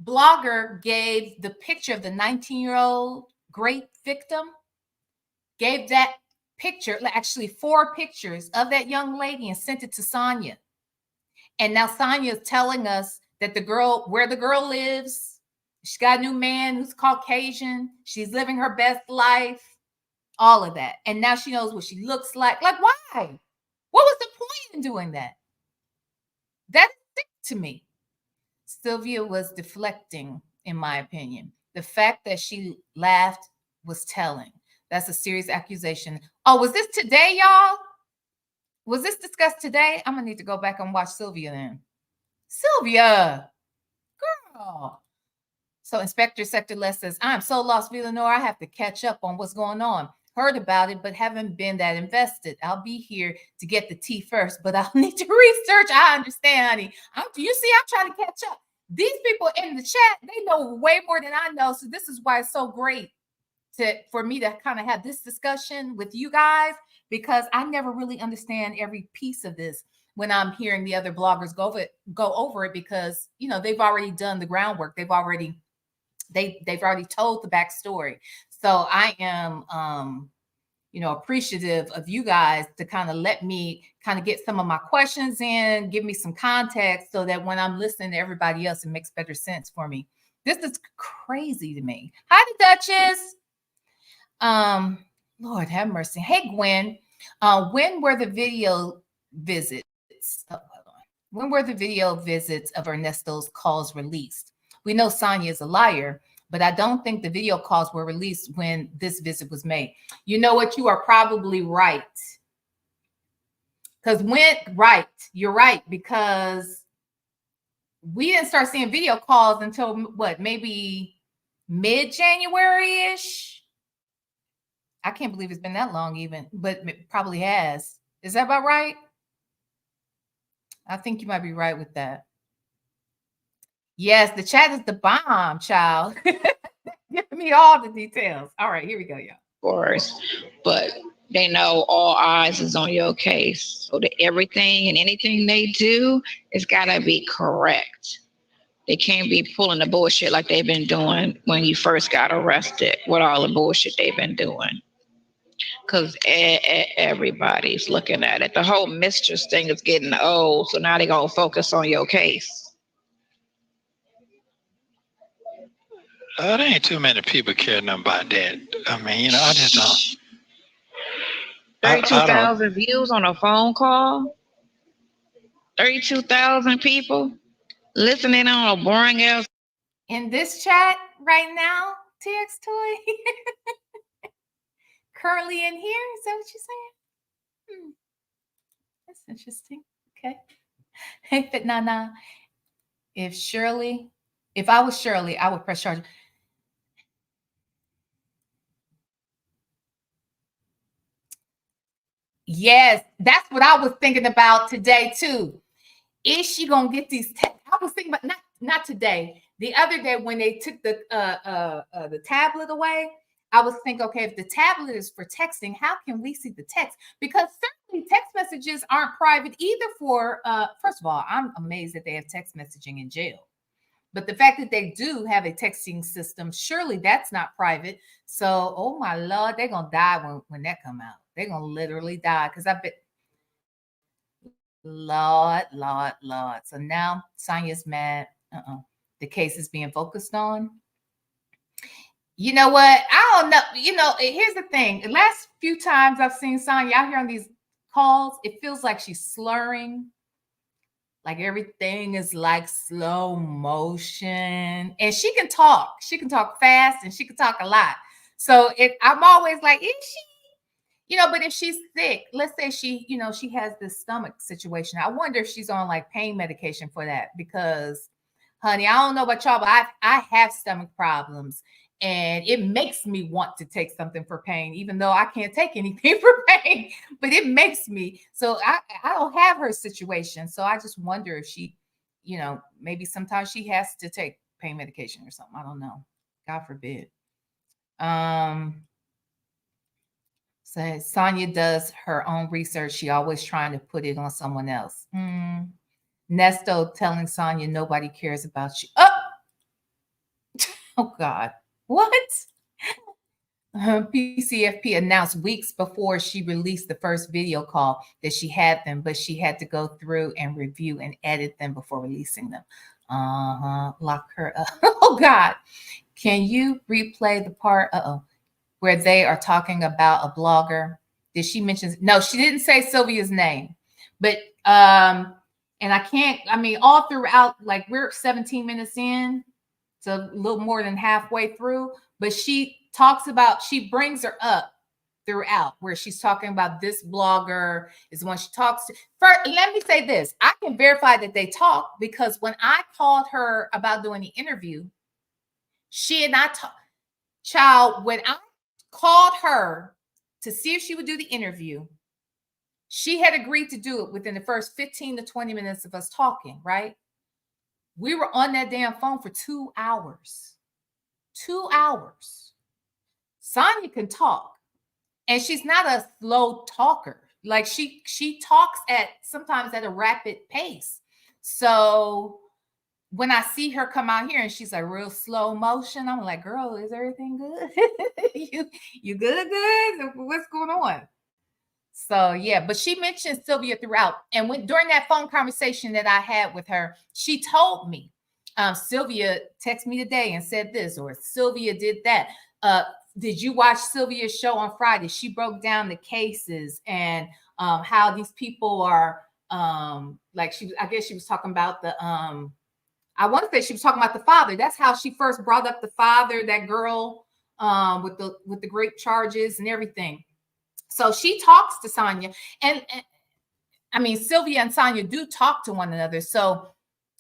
blogger gave the picture of the 19-year-old great victim, gave that picture, actually 4 pictures of that young lady and sent it to Sonya. And now Sonya is telling us that where the girl lives, she got a new man who's Caucasian, she's living her best life, all of that. And now she knows what she looks like. Like, why? What was the point in doing that? That's sick to me. Sylvia was deflecting, in my opinion. The fact that she laughed was telling. That's a serious accusation. Oh, was this today, y'all? Was this discussed today? I'm going to need to go back and watch Sylvia then. Sylvia, girl. So Inspector Sector Les says, I'm so lost, Villanor. I have to catch up on what's going on. Heard about it, but haven't been that invested. I'll be here to get the tea first, but I'll need to research. I understand, honey. You see, I'm trying to catch up. These people in the chat, they know way more than I know. So this is why it's so great for me to kind of have this discussion with you guys because I never really understand every piece of this when I'm hearing the other bloggers go over it, because they've already done the groundwork. They've already told the backstory. So I am appreciative of you guys to kind of let me kind of get some of my questions in, give me some context, so that when I'm listening to everybody else, it makes better sense for me. This is crazy to me. Hi, the Duchess. Lord have mercy. Hey, Gwen. When were the video visits? Oh, hold on. When were the video visits of Ernesto's calls released? We know Sonya is a liar, but I don't think the video calls were released when this visit was made. You know what? You are probably right. You're right, because we didn't start seeing video calls until what, maybe mid-January-ish? I can't believe it's been that long even, but it probably has. Is that about right? I think you might be right with that. Yes, the chat is the bomb, child. Give me all the details. All right, here we go, y'all. Of course, but they know all eyes is on your case, so that everything and anything they do is gotta be correct. They can't be pulling the bullshit like they've been doing when you first got arrested, with all the bullshit they've been doing. Because everybody's looking at it. The whole mistress thing is getting old, so now they're going to focus on your case. There ain't too many people caring about that. I mean, I just don't. 32,000 views on a phone call? 32,000 people listening on a boring ass. In this chat right now, TX Toy, currently in here, is that what you're saying? That's interesting. Okay. Hey, Fit Nana. If I was Shirley, I would press charge. Yes, that's what I was thinking about today too. Is she gonna get these? I was thinking about not today. The other day when they took the tablet away, I was thinking, okay, if the tablet is for texting, how can we see the text? Because certainly text messages aren't private either. For first of all, I'm amazed that they have text messaging in jail. But the fact that they do have a texting system, surely that's not private. So, oh my Lord, they're going to die when that come out. They're going to literally die, because I bet, Lord. So now Sonya's mad. The case is being focused on. You know what? I don't know. Here's the thing. The last few times I've seen Sonya out here on these calls, it feels like she's slurring. Like everything is like slow motion, and she can talk fast, and she can talk a lot. So I'm always like, is she, but if she's sick, let's say she has this stomach situation, I wonder if she's on like pain medication for that, because honey, I don't know about y'all, but I have stomach problems, and it makes me want to take something for pain, even though I can't take anything for pain, but it makes me. So I don't have her situation. So I just wonder if she, maybe sometimes she has to take pain medication or something. I don't know. God forbid. So Sonya does her own research. She always trying to put it on someone else. Ernesto telling Sonya nobody cares about you. Oh God. What? PCFP announced weeks before she released the first video call that she had them, but she had to go through and review and edit them before releasing them. Lock her up. Oh God. Can you replay the part where they are talking about a blogger? Did she mention? No, she didn't say Sylvia's name, but and I can't, all throughout, like we're 17 minutes in, so a little more than halfway through, but she brings her up throughout, where she's talking about this blogger is when she talks to. First, let me say this. I can verify that they talk, because when I called her about doing the interview, she and I talked. Child, when I called her to see if she would do the interview, she had agreed to do it within the first 15 to 20 minutes of us talking, right? We were on that damn phone for 2 hours. 2 hours. Sonya can talk. And she's not a slow talker. Like she talks sometimes at a rapid pace. So when I see her come out here and she's like real slow motion, I'm like, girl, is everything good? you good? What's going on? So yeah, but she mentioned Sylvia throughout. And during that phone conversation that I had with her, she told me, Sylvia texted me today and said this, or Sylvia did that. Did you watch Sylvia's show on Friday? She broke down the cases and how these people are like I guess she was talking about the I want to say she was talking about the father. That's how she first brought up the father, that girl with the rape charges and everything. So she talks to Sonya, and I mean Sylvia and Sonya do talk to one another. So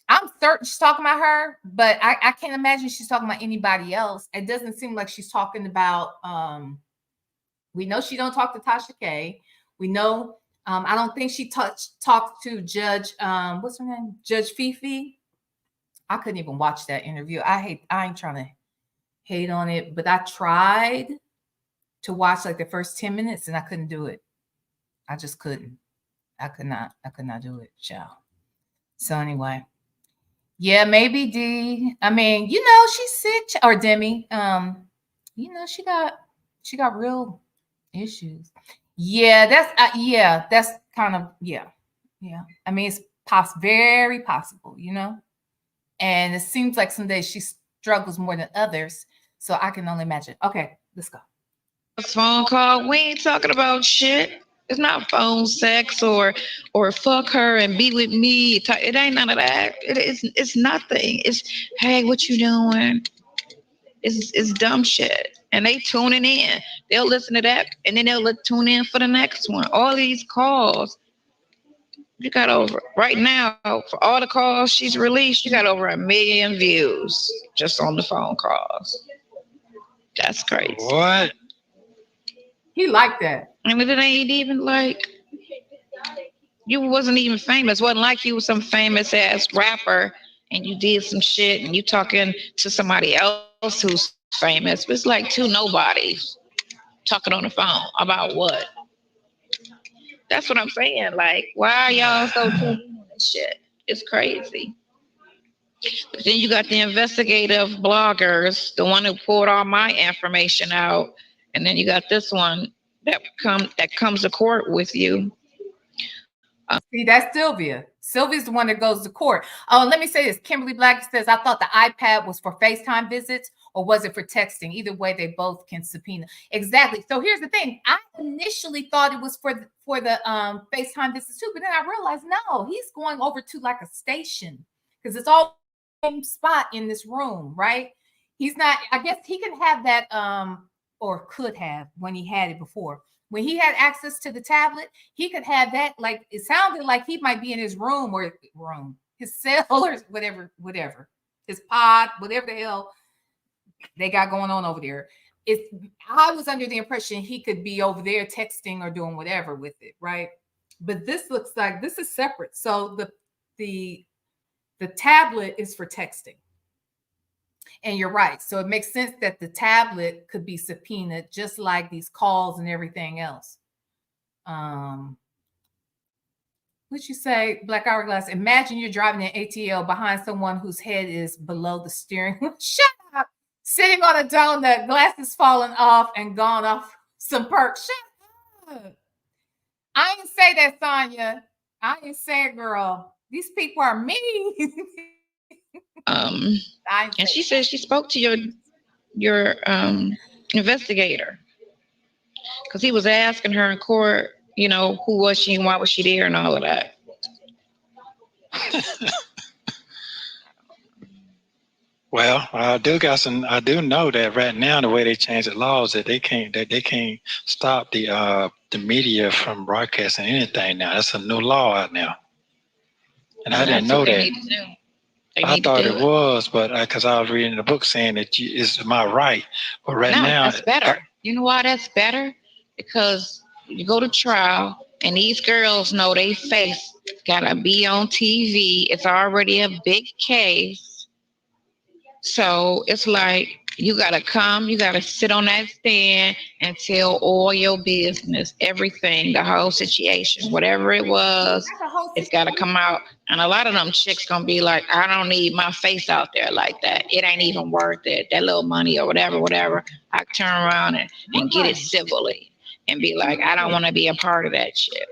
I'm certain she's talking about her, but I can't imagine she's talking about anybody else. It doesn't seem like she's talking about. We know she don't talk to Tasha K. We know. I don't think she talked to Judge. What's her name? Judge Fifi. I couldn't even watch that interview. I ain't trying to hate on it, but I tried to watch like the first 10 minutes and I couldn't do it. I just couldn't. I could not do it, child. So anyway, yeah, maybe D. I mean, she's sick, or Demi. She got real issues. Yeah, that's kind of yeah. I mean, it's very possible, and it seems like some days she struggles more than others. So I can only imagine. Okay, let's go. Phone call. We ain't talking about shit. It's not phone sex or fuck her and be with me. It ain't none of that. It's nothing. It's, hey, what you doing? It's dumb shit. And they tuning in. They'll listen to that and then they'll tune in for the next one. All these calls. You got over right now for all the calls she's released. You got over 1 million views just on the phone calls. That's crazy. What? He liked that. And it ain't even like you wasn't even famous. Wasn't like you was some famous ass rapper and you did some shit and you talking to somebody else who's famous. It's like two nobodies talking on the phone about what? That's what I'm saying. Like, why are y'all so tuned in on this shit? It's crazy. But then you got the investigative bloggers, the one who pulled all my information out, and then you got this one that comes to court with you. See, that's Sylvia. Sylvia's the one that goes to court. Oh, let me say this. Kimberly Black says, I thought the iPad was for FaceTime visits, or was it for texting? Either way, they both can subpoena. Exactly. So here's the thing. I initially thought it was for the FaceTime visits too, but then I realized, no, he's going over to like a station because it's all same spot in this room, right? He's not, I guess he can have that, or could have when he had it before. When he had access to the tablet, he could have that. Like, it sounded like he might be in his his cell or whatever, his pod, whatever the hell they got going on over there. I was under the impression he could be over there texting or doing whatever with it, right? But this looks like this is separate. So the tablet is for texting. And you're right. So it makes sense that the tablet could be subpoenaed just like these calls and everything else. What'd you say, Black Hourglass? Imagine you're driving an ATL behind someone whose head is below the steering wheel. Shut up. Sitting on a donut, glasses falling off and gone off some perks. Shut up. I didn't say that, Sonya. I didn't say it, girl. These people are mean. And she said she spoke to your investigator because he was asking her in court, who was she and why was she there and all of that. Well, I do know that right now the way they changed the laws that they can't stop the media from broadcasting anything now. That's a new law out now, and I didn't know that. I thought it was, but because I was reading the book saying that it's my right. But now that's better. You know why that's better? Because you go to trial and these girls know they face gotta be on TV. It's already a big case. So it's like You gotta come, you gotta sit on that stand and tell all your business, everything, the whole situation, whatever it was, it's gotta come out. And a lot of them chicks gonna be like, I don't need my face out there like that. It ain't even worth it. That little money or whatever. I turn around and get it civilly and be like, I don't wanna be a part of that shit.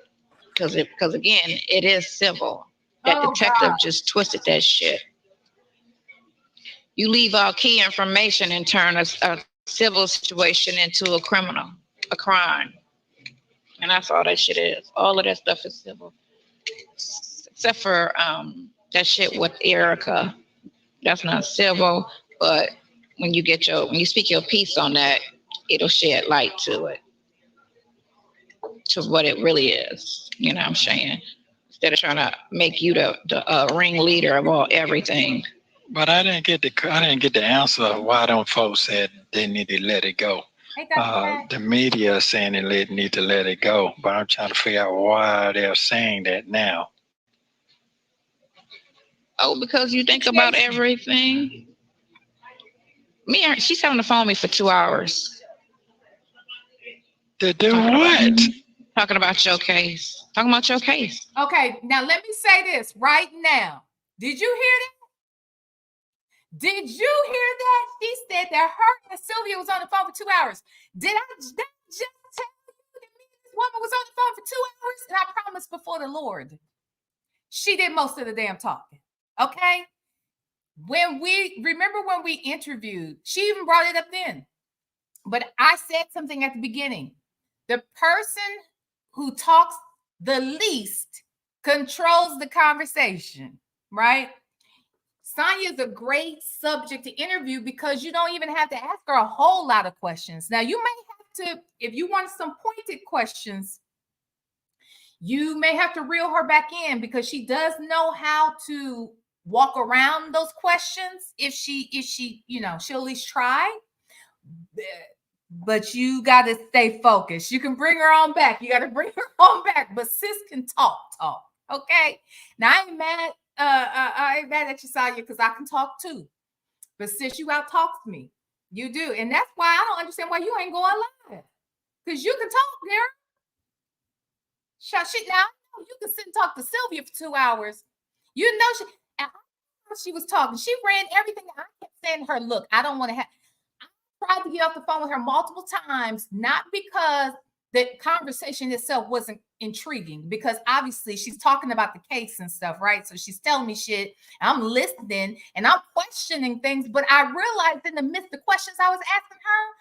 Because again, it is civil. That detective just twisted that shit. You leave out key information and turn a civil situation into a criminal, a crime. And that's all that shit is. All of that stuff is civil. Except for that shit with Erica. That's not civil, but when you speak your piece on that, it'll shed light to it. To what it really is. You know what I'm saying? Instead of trying to make you the ringleader of everything. But I didn't get the answer of why them folks said they need to let it go. The media is saying they need to let it go, but I'm trying to figure out why they're saying that now. Oh, because you think about everything. She's having to phone me for 2 hours. To do what? Talking about your case. Okay, now let me say this right now. Did you hear that? Did you hear that? She said that her and Sylvia was on the phone for 2 hours. Did I just tell you that me and this woman was on the phone for 2 hours? And I promise before the Lord, she did most of the damn talking. Okay? When we interviewed, she even brought it up then. But I said something at the beginning. The person who talks the least controls the conversation, right? Sonya is a great subject to interview because you don't even have to ask her a whole lot of questions. Now, you may have to, if you want some pointed questions, you may have to reel her back in because she does know how to walk around those questions. If she, she'll at least try. But you got to stay focused. You can bring her on back. You got to bring her on back. But sis can talk. Okay? Now, I ain't mad. I ain't mad at you, Sonya, because I can talk too. But sis, you out-talked me. You do. And that's why I don't understand why you ain't going live. Because you can talk, girl. Shit, now I know you can sit and talk to Sylvia for 2 hours. You know she was talking. She ran everything. I kept saying to her, look, I don't want to have... I tried to get off the phone with her multiple times, not because the conversation itself wasn't intriguing, because obviously she's talking about the case and stuff, right? So she's telling me shit, I'm listening and I'm questioning things, but I realized in the midst of questions I was asking her,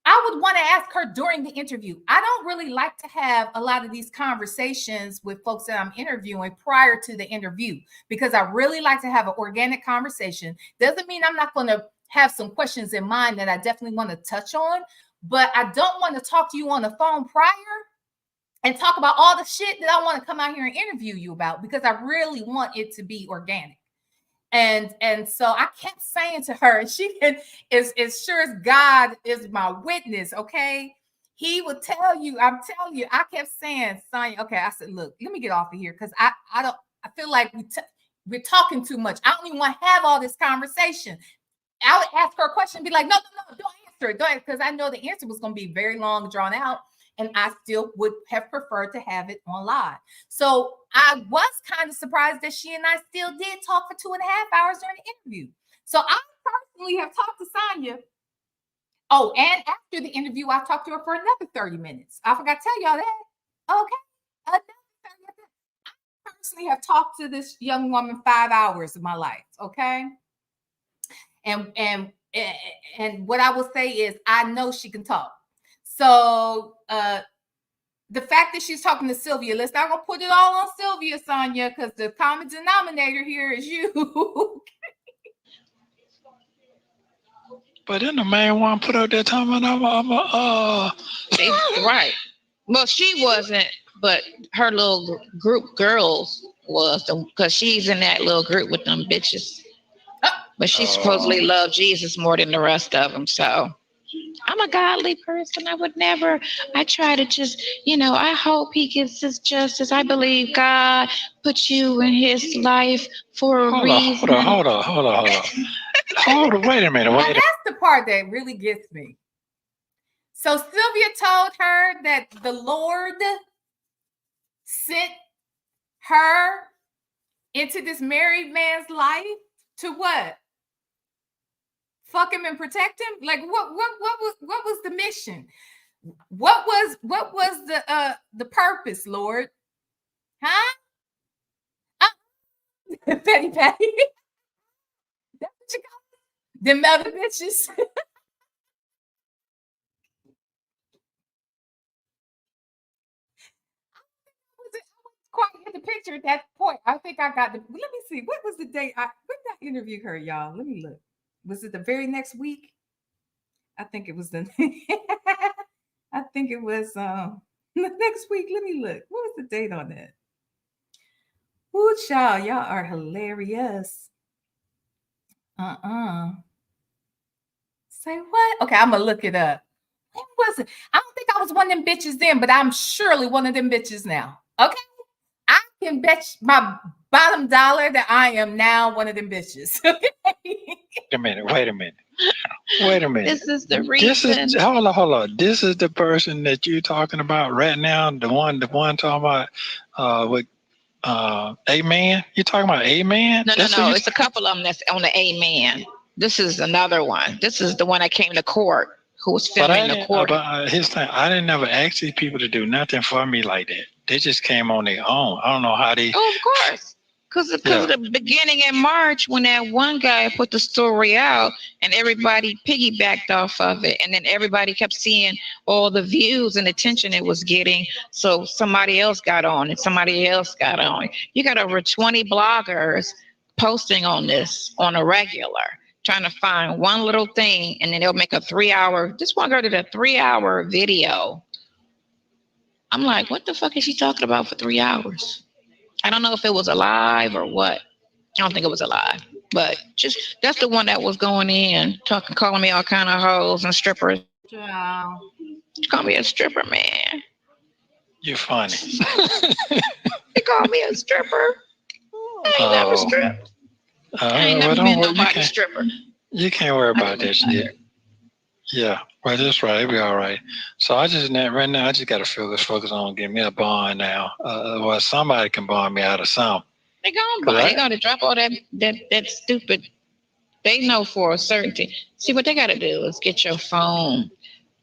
I would want to ask her during the interview. I don't really like to have a lot of these conversations with folks that I'm interviewing prior to the interview, because I really like to have an organic conversation. Doesn't mean I'm not going to have some questions in mind that I definitely want to touch on, but I don't want to talk to you on the phone prior and talk about all the shit that I want to come out here and interview you about, because I really want it to be organic. And so I kept saying to her, and she is as sure as God is my witness, okay? He would tell you, I'm telling you, I kept saying, Sonya, okay, I said, look, let me get off of here, because I feel like we're talking too much. I don't even want to have all this conversation. I would ask her a question and be like, no, don't answer it. Don't answer, because I know the answer was going to be very long, drawn out, and I still would have preferred to have it on live. So I was kind of surprised that she and I still did talk for 2.5 hours during the interview. So I personally have talked to Sonya. Oh, and after the interview, I talked to her for another 30 minutes. I forgot to tell y'all that. Okay. Another 30 minutes. I personally have talked to this young woman 5 hours of my life. Okay. And what I will say is, I know she can talk. So the fact that she's talking to Sylvia, let's not gonna put it all on Sylvia, Sonya, because the common denominator here is you. But then the main one put out that time, and right. Well, she wasn't, but her little group girls was, because she's in that little group with them bitches. But she supposedly loved Jesus more than the rest of them. So I'm a godly person. I try to just, I hope he gets his justice. I believe God put you in his life for a reason. Hold on. Hold on, wait a minute. Now, Wait a that's the part that really gets me. So Sylvia told her that the Lord sent her into this married man's life to what? Fuck him and protect him? Like what was the mission? What was the purpose, Lord? Huh? Petty Patty. That's what you call them other bitches. Quite get the picture at that point. I think I got the. Let me see. What was the date? When did I interview her, y'all? Let me look. Was it the very next week? I think it was the. I think it was the next week. Let me look. What was the date on that? Ooh, y'all are hilarious. Say what? Okay, I'm gonna look it up. When was it? I don't think I was one of them bitches then, but I'm surely one of them bitches now. Okay. I can bet my bottom dollar that I am now one of them bitches. a minute. Wait a minute. Wait a minute. This is the reason. Hold on. This is the person that you're talking about right now. The one talking about with Amen. You talking about Amen? No. It's a couple of them that's on the Amen. This is another one. This is the one that came to court who was filming the court. But his time, I didn't never ask these people to do nothing for me like that. They just came on their own. I don't know how they. Oh, of course. Because of the beginning in March when that one guy put the story out and everybody piggybacked off of it. And then everybody kept seeing all the views and attention it was getting. So somebody else got on and somebody else got on. You got over 20 bloggers posting on this on a regular, trying to find one little thing. And then they'll make a 3-hour, this one girl did a 3-hour video. I'm like, what the fuck is she talking about for 3 hours? I don't know if it was a live or what. I don't think it was a live, but just that's the one that was going in, calling me all kind of hoes and strippers. Wow. She called me a stripper, man. You're funny. They called me a stripper. I ain't never stripped. I ain't never been nobody's stripper. You can't worry about that shit. Yeah, well, that's right. It'll be all right. So I just right now, I just got to focus on getting me a bond now. Well, somebody can bond me out of some. They gonna drop all that stupid. They know for a certainty. See, what they got to do is get your phone,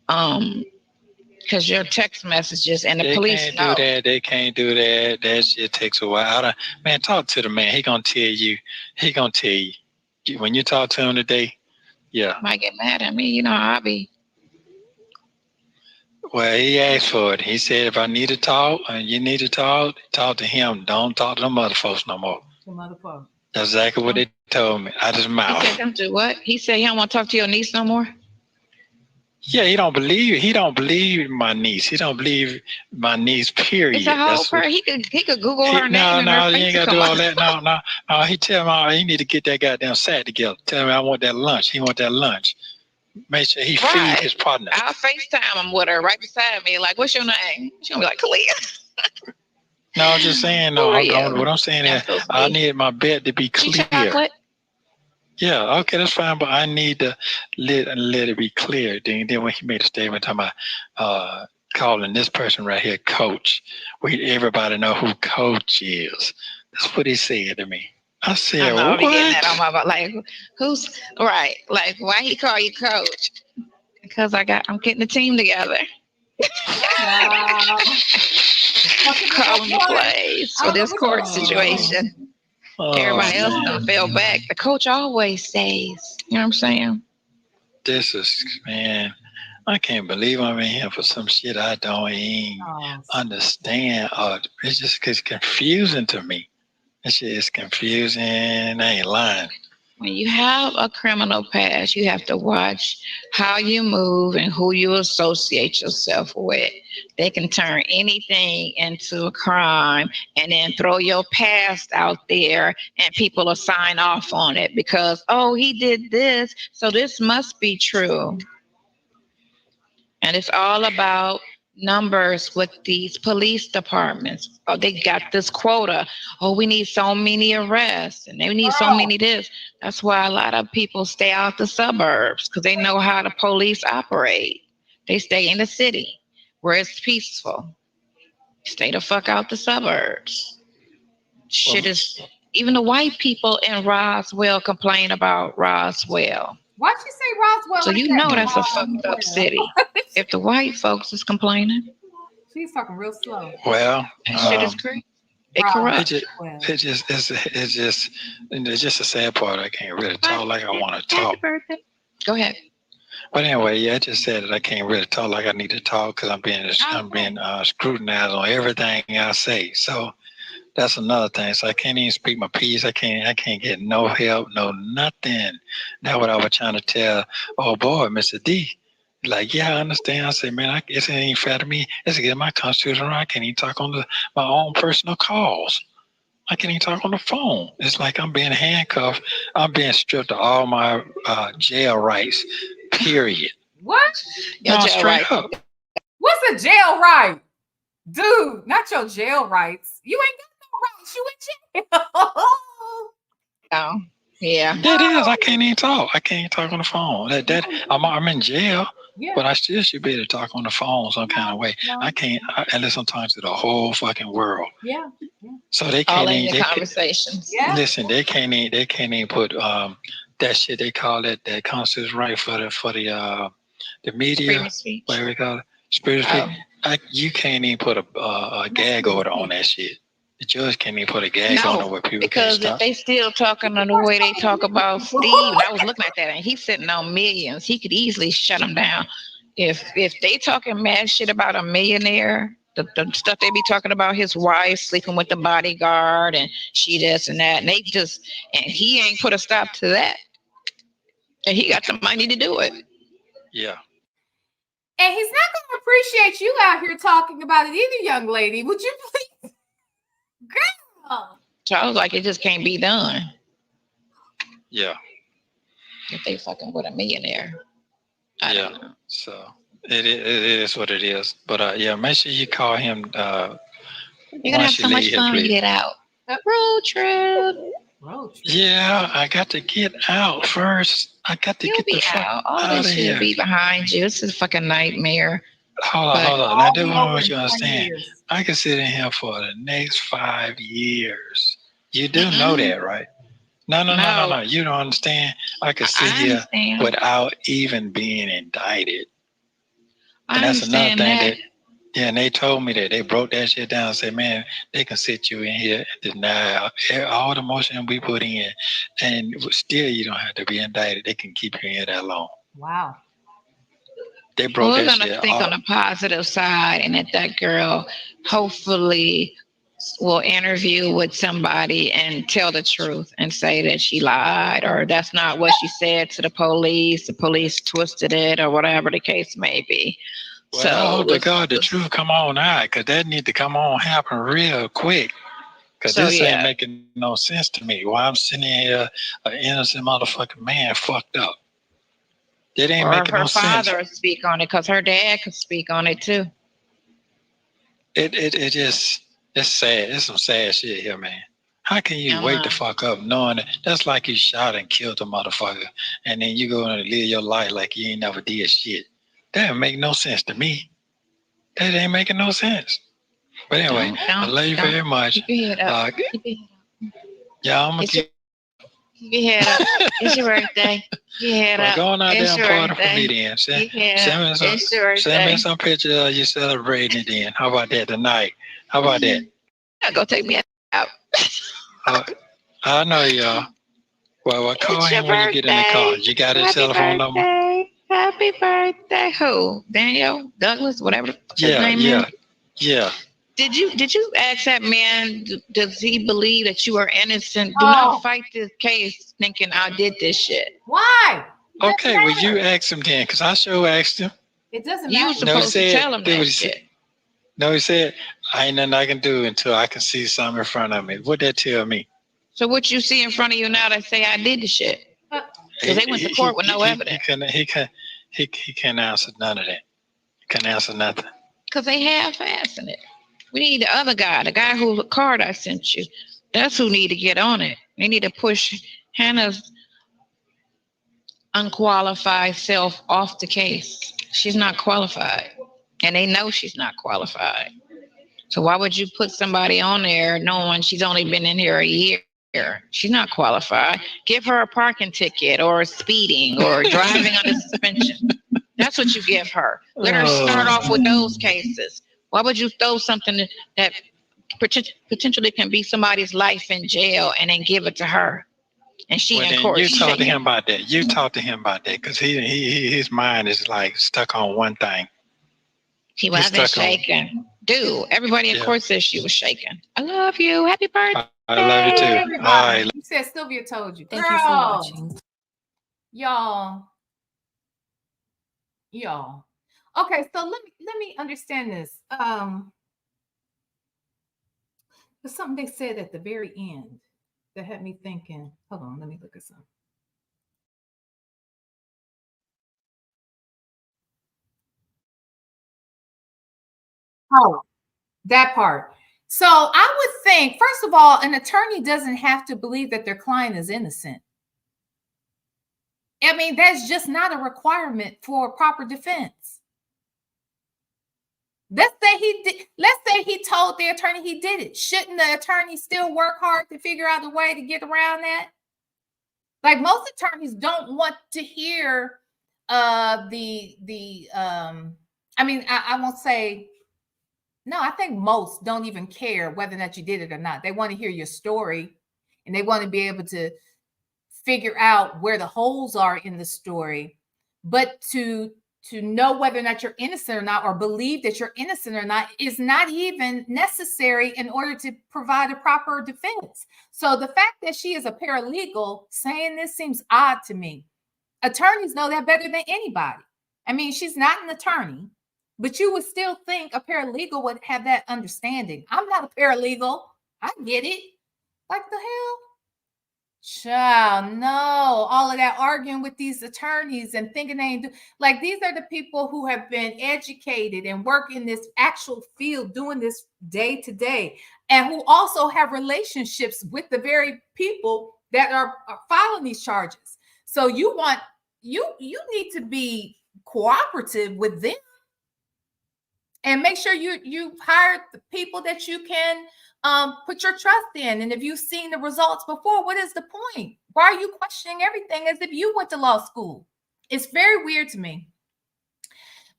because your text messages and the police know. They can't do that. That shit takes a while. Man, talk to the man. He gonna tell you. When you talk to him today. Yeah. Might get mad at me, you know how I be. Well, he asked for it. He said, if I need to talk and you need to talk to him. Don't talk to them other folks no more. Some other folks. That's exactly what they told me. Out his mouth. He said, don't do what? He said he don't want to talk to your niece no more? Yeah, he don't believe my niece. He don't believe my niece, period. It's a whole person. He could Google her name. No, you ain't gotta do all that. No. He tell me you need to get that goddamn sack together. Tell me I want that lunch. He want that lunch. Make sure he feed his partner. I'll FaceTime him with her right beside me. Like, what's your name? She's gonna be like, Kalia. No, I'm just saying. No, what I'm saying is I need my bed to be clear. Chocolate? Yeah, okay, that's fine, but I need to let it be clear. Then when he made a statement talking about calling this person right here Coach, everybody know who Coach is. That's what he said to me. I said, what? Getting that on my like, who's right? Like, why he call you Coach? Because I'm getting the team together. Calling the plays for this court situation. Everybody else done fell back. The coach always stays. You know what I'm saying? This is, man, I can't believe I'm in here for some shit I don't even understand. It's confusing to me. This shit is confusing. I ain't lying. When you have a criminal past, you have to watch how you move and who you associate yourself with. They can turn anything into a crime and then throw your past out there and people will sign off on it because, oh, he did this, so this must be true. And it's all about numbers with these police departments. Oh, they got this quota. Oh, we need so many arrests and they need so many this. That's why a lot of people stay out the suburbs because they know how the police operate. They stay in the city where it's peaceful. Stay the fuck out the suburbs. Shit is, even the white people in Roswell complain about Roswell. Why'd you say Roswell? So like you that? know that's a fucked up city. If the white folks is complaining, She's talking real slow. Well, that shit is crazy. It corrupt. It's just a sad part. I can't really talk like I want to talk. Happy birthday. Go ahead. But anyway, yeah, I just said that I can't really talk like I need to talk because I'm being scrutinized on everything I say. So that's another thing. So I can't even speak my piece. I can't get no help, no nothing. That's what I was trying to tell. Oh boy, Mr. D. Like, yeah, I understand. I said, man, it ain't fair to me. It's against my constitution. I can't even talk on my own personal calls. I can't even talk on the phone. It's like I'm being handcuffed. I'm being stripped of all my jail rights. Period. What? No, straight up. What's a jail right? Dude, not your jail rights. You ain't got no rights. You in jail. Oh, yeah. That is. I can't even talk. I can't even talk on the phone. I'm in jail, but I still should be able to talk on the phone some kind of way. I can't unless I'm talking to the whole fucking world. Yeah. So they can't all in even your conversations. listen. They can't even put that shit they call it that constitutes right for the media. Freedom of speech. What do we call it? Freedom of speech. You can't even put a gag order on that shit. The judge can't even put a gag on it where people because can't stop. if they still talking on the way they talk about Steve, and I was looking at that, and he's sitting on millions. He could easily shut them down. If they talking mad shit about a millionaire, the stuff they be talking about his wife sleeping with the bodyguard and she this and that, and he ain't put a stop to that, and he got the money to do it. Yeah. And he's not going to appreciate you out here talking about it either, young lady. Would you please? Girl. So I was like, it just can't be done. Yeah. If they fucking with a millionaire. I don't know. So it is what it is. But yeah, make sure you call him. You're gonna have so much fun when you get out. A road trip. Yeah, I got to get out first. I got to get the fuck out. All this shit be behind you. It's a fucking nightmare. Hold on. Now, do what you understand. I can sit in here for the next 5 years. You do know that, right? No. You don't understand. I could sit here without even being indicted. And that's another thing and they told me that they broke that shit down and said, man, they can sit you in here and deny all the motion we put in, and still you don't have to be indicted. They can keep you in here that long. Wow. They broke that shit. We're gonna think on the positive side, and that girl hopefully will interview with somebody and tell the truth and say that she lied or that's not what she said to the police. The police twisted it or whatever the case may be. Well, I hope to God the truth come on out, because that need to come on happen real quick. Because this ain't making no sense to me. While I'm sitting here, an innocent motherfucking man fucked up. That ain't making no sense. Her father speak on it, because her dad could speak on it too. It just, it's sad. It's some sad shit here, man. How can you wake the fuck up knowing that that's like you shot and killed a motherfucker, and then you go and live your life like you ain't never did shit? That don't make no sense to me. That ain't making no sense. But anyway, I love you very much. Keep your head up. Keep your head up. Yeah, I'm gonna keep your head up. It's your birthday. Your head up. Going out there and party for me then. Send me some pictures of you celebrating it then. How about that tonight? How about that? Go take me out. I know y'all. Well, call him when you get in the car. You got his telephone number? Happy birthday. Who? Daniel? Douglas? Whatever his name is? Yeah. Did you ask that man, does he believe that you are innocent? Do not fight this case thinking I did this shit. Why? Okay, well, you ask him then, because I sure asked him. It doesn't matter. You were supposed to tell him that shit. No, he said, I ain't nothing I can do until I can see something in front of me. What'd that tell me? So what you see in front of you now that say I did the shit? Because they went to court with no evidence. He can't answer none of that. He can't answer nothing. Because they half-assing it. We need the other guy, the guy whose card I sent you. That's who need to get on it. They need to push Hannah's unqualified self off the case. She's not qualified. And they know she's not qualified. So why would you put somebody on there knowing she's only been in here a year? She's not qualified. Give her a parking ticket or speeding or driving under suspension. That's what you give her. Let her start off with those cases. Why would you throw something that potentially can be somebody's life in jail and then give it to her? And she in court. You talk to him about that. You talk to him about that because his mind is like stuck on one thing. He wasn't shaking. Dude, everybody in court says she was shaking. I love you. Happy birthday. I love you too. All right. You said Sylvia told you. Thank you for watching. Y'all. Okay, so let me understand this. There's something they said at the very end that had me thinking. Hold on, let me look at something. Oh, that part. So I would think, first of all, an attorney doesn't have to believe that their client is innocent. I mean, that's just not a requirement for proper defense. Let's say he told the attorney he did it. Shouldn't the attorney still work hard to figure out a way to get around that? Like, most attorneys don't want to hear I won't say, no, I think most don't even care whether or not you did it or not. They want to hear your story, and they want to be able to figure out where the holes are in the story. But to know whether or not you're innocent or not, or believe that you're innocent or not, is not even necessary in order to provide a proper defense. So the fact that she is a paralegal saying this seems odd to me. Attorneys know that better than anybody. I mean, she's not an attorney, but you would still think a paralegal would have that understanding. I'm not a paralegal. I get it. Like, the hell? Child, no, all of that arguing with these attorneys and thinking they ain't like, these are the people who have been educated and work in this actual field, doing this day to day, and who also have relationships with the very people that are filing these charges. So you need to be cooperative with them and make sure you hire the people that you can put your trust in. And if you've seen the results before, what is the point? Why are you questioning everything as if you went to law school? It's very weird to me.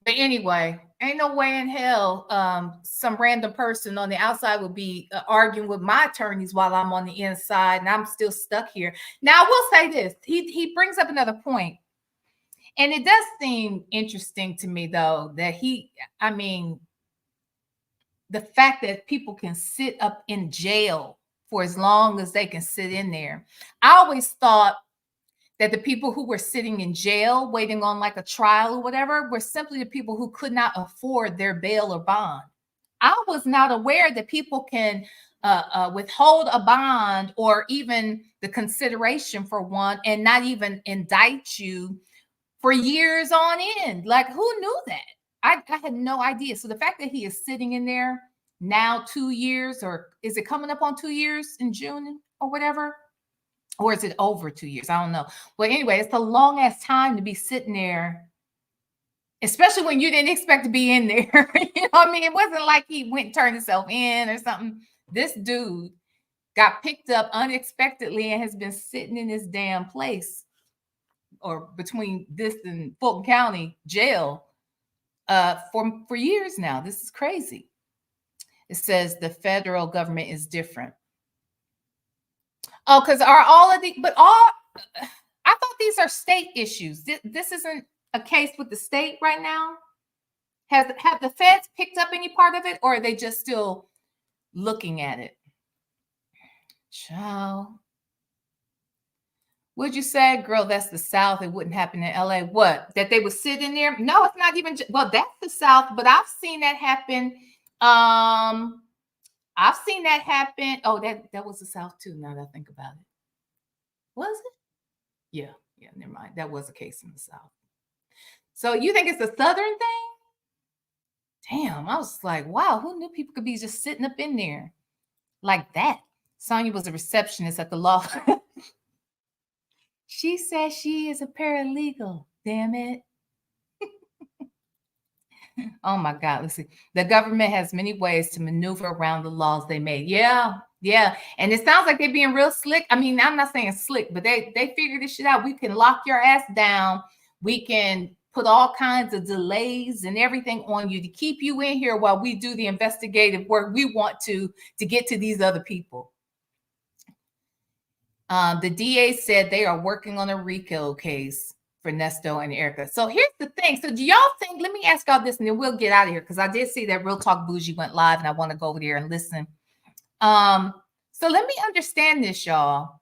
But anyway, ain't no way in hell some random person on the outside would be arguing with my attorneys while I'm on the inside and I'm still stuck here. Now, I will say this. He brings up another point. And it does seem interesting to me, though, that the fact that people can sit up in jail for as long as they can sit in there. I always thought that the people who were sitting in jail waiting on like a trial or whatever were simply the people who could not afford their bail or bond. I was not aware that people can withhold a bond or even the consideration for one and not even indict you for years on end. Like, who knew that? I had no idea. So the fact that he is sitting in there now 2 years, or is it coming up on 2 years in June or whatever? Or is it over 2 years? I don't know. Well, anyway, it's a long ass time to be sitting there, especially when you didn't expect to be in there. You know what I mean? It wasn't like he went and turned himself in or something. This dude got picked up unexpectedly and has been sitting in this damn place, or between this and Fulton County jail for years now. This is crazy. It says the federal government is different. Oh, because are all of the, but all, I thought these are state issues. This isn't a case with the state right now. Have the feds picked up any part of it, or are they just still looking at it? Child. Would you say, girl, that's the South, it wouldn't happen in LA? What? That they would sit in there? No, it's not even, well, that's the South, but I've seen that happen. I've seen that happen. Oh, that was the South too, now that I think about it. Was it? Yeah, never mind. That was a case in the South. So you think it's a Southern thing? Damn, I was like, wow, who knew people could be just sitting up in there like that? Sonya was a receptionist at the law. She says she is a paralegal. Damn it. Oh my God. Let's see. The government has many ways to maneuver around the laws they made. Yeah. And it sounds like they're being real slick. I mean, I'm not saying slick, but they figure this shit out. We can lock your ass down. We can put all kinds of delays and everything on you to keep you in here while we do the investigative work we want to get to these other people. The DA said they are working on a RICO case for Ernesto and Erica. So here's the thing. So do y'all think, let me ask y'all this and then we'll get out of here, because I did see that Real Talk Bougie went live and I want to go over there and listen. So let me understand this, y'all.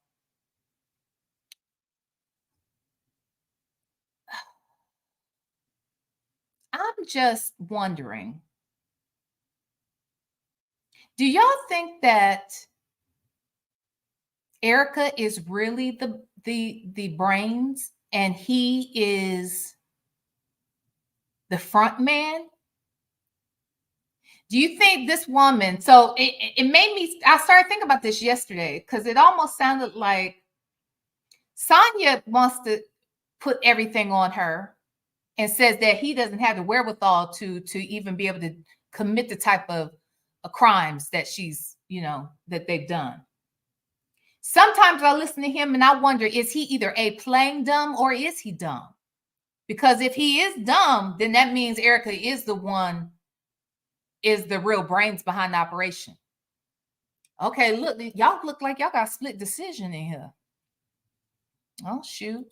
I'm just wondering, do y'all think that Erica is really the brains and he is the front man? Do you think this woman, so it made me, I started thinking about this yesterday because it almost sounded like Sonya wants to put everything on her and says that he doesn't have the wherewithal to even be able to commit the type of crimes that she's, that they've done. Sometimes I listen to him and I wonder, is he either playing dumb or is he dumb? Because if he is dumb, then that means Erica is the real brains behind the operation. Okay, look, y'all look like y'all got a split decision in here. Oh, shoot.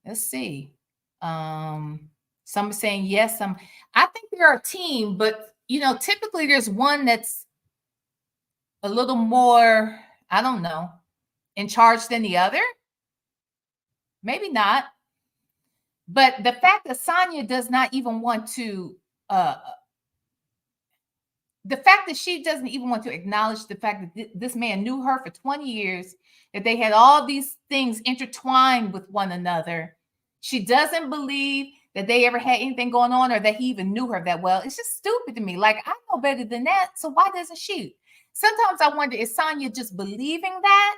Let's see. Some are saying yes. I think they're a team, but, typically there's one that's a little more, I don't know, in charge than the other. Maybe not. But the fact that Sonya does not even want to, the fact that she doesn't even want to acknowledge the fact that this man knew her for 20 years, that they had all these things intertwined with one another. She doesn't believe that they ever had anything going on or that he even knew her that well. It's just stupid to me. Like, I know better than that. So why doesn't she? Sometimes I wonder, is Sonya just believing that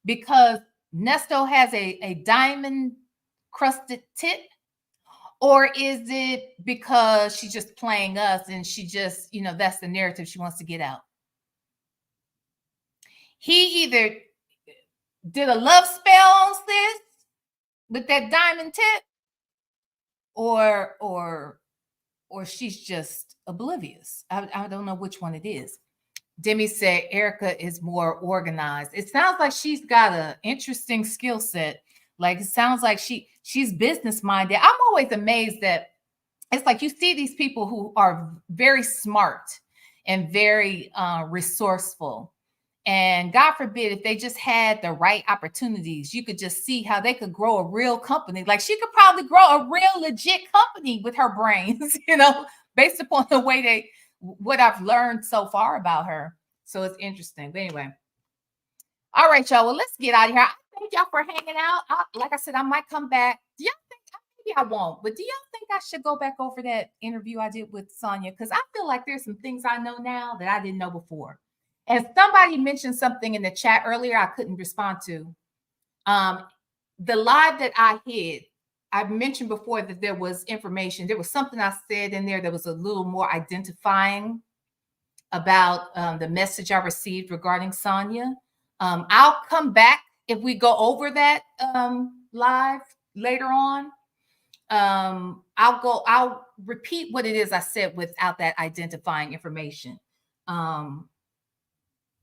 because Ernesto has a diamond crusted tip? Or is it because she's just playing us and she just, that's the narrative she wants to get out? He either did a love spell on this with that diamond tip, or she's just oblivious. I don't know which one it is. Demi said Erica is more organized. It sounds like she's got an interesting skill set. Like, it sounds like she's business minded. I'm always amazed that it's like you see these people who are very smart and very resourceful. And God forbid, if they just had the right opportunities, you could just see how they could grow a real company. Like, she could probably grow a real legit company with her brains, based upon the way what I've learned so far about her. So it's interesting. But anyway. All right, y'all. Well, let's get out of here. I thank y'all for hanging out. Like I said, I might come back. Do y'all think, maybe I won't, but do y'all think I should go back over that interview I did with Sonya? Because I feel like there's some things I know now that I didn't know before. And somebody mentioned something in the chat earlier I couldn't respond to. The live that I hid, I've mentioned before that there was information. There was something I said in there that was a little more identifying about the message I received regarding Sonya. I'll come back if we go over that live later on. I'll repeat what it is I said without that identifying information.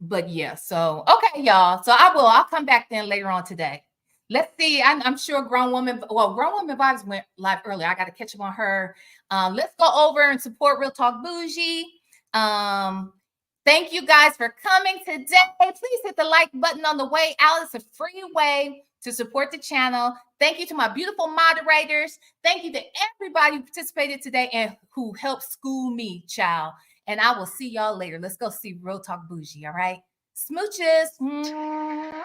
But yeah, so okay, y'all. So I'll come back then later on today. Let's see. I'm sure Grown Woman Vibes went live earlier. I got to catch up on her. Let's go over and support Real Talk Bougie. Thank you guys for coming today. Please hit the like button on the way out. It's a free way to support the channel. Thank you to my beautiful moderators. Thank you to everybody who participated today and who helped school me, child. And I will see y'all later. Let's go see Real Talk Bougie, all right? Smooches. Mwah.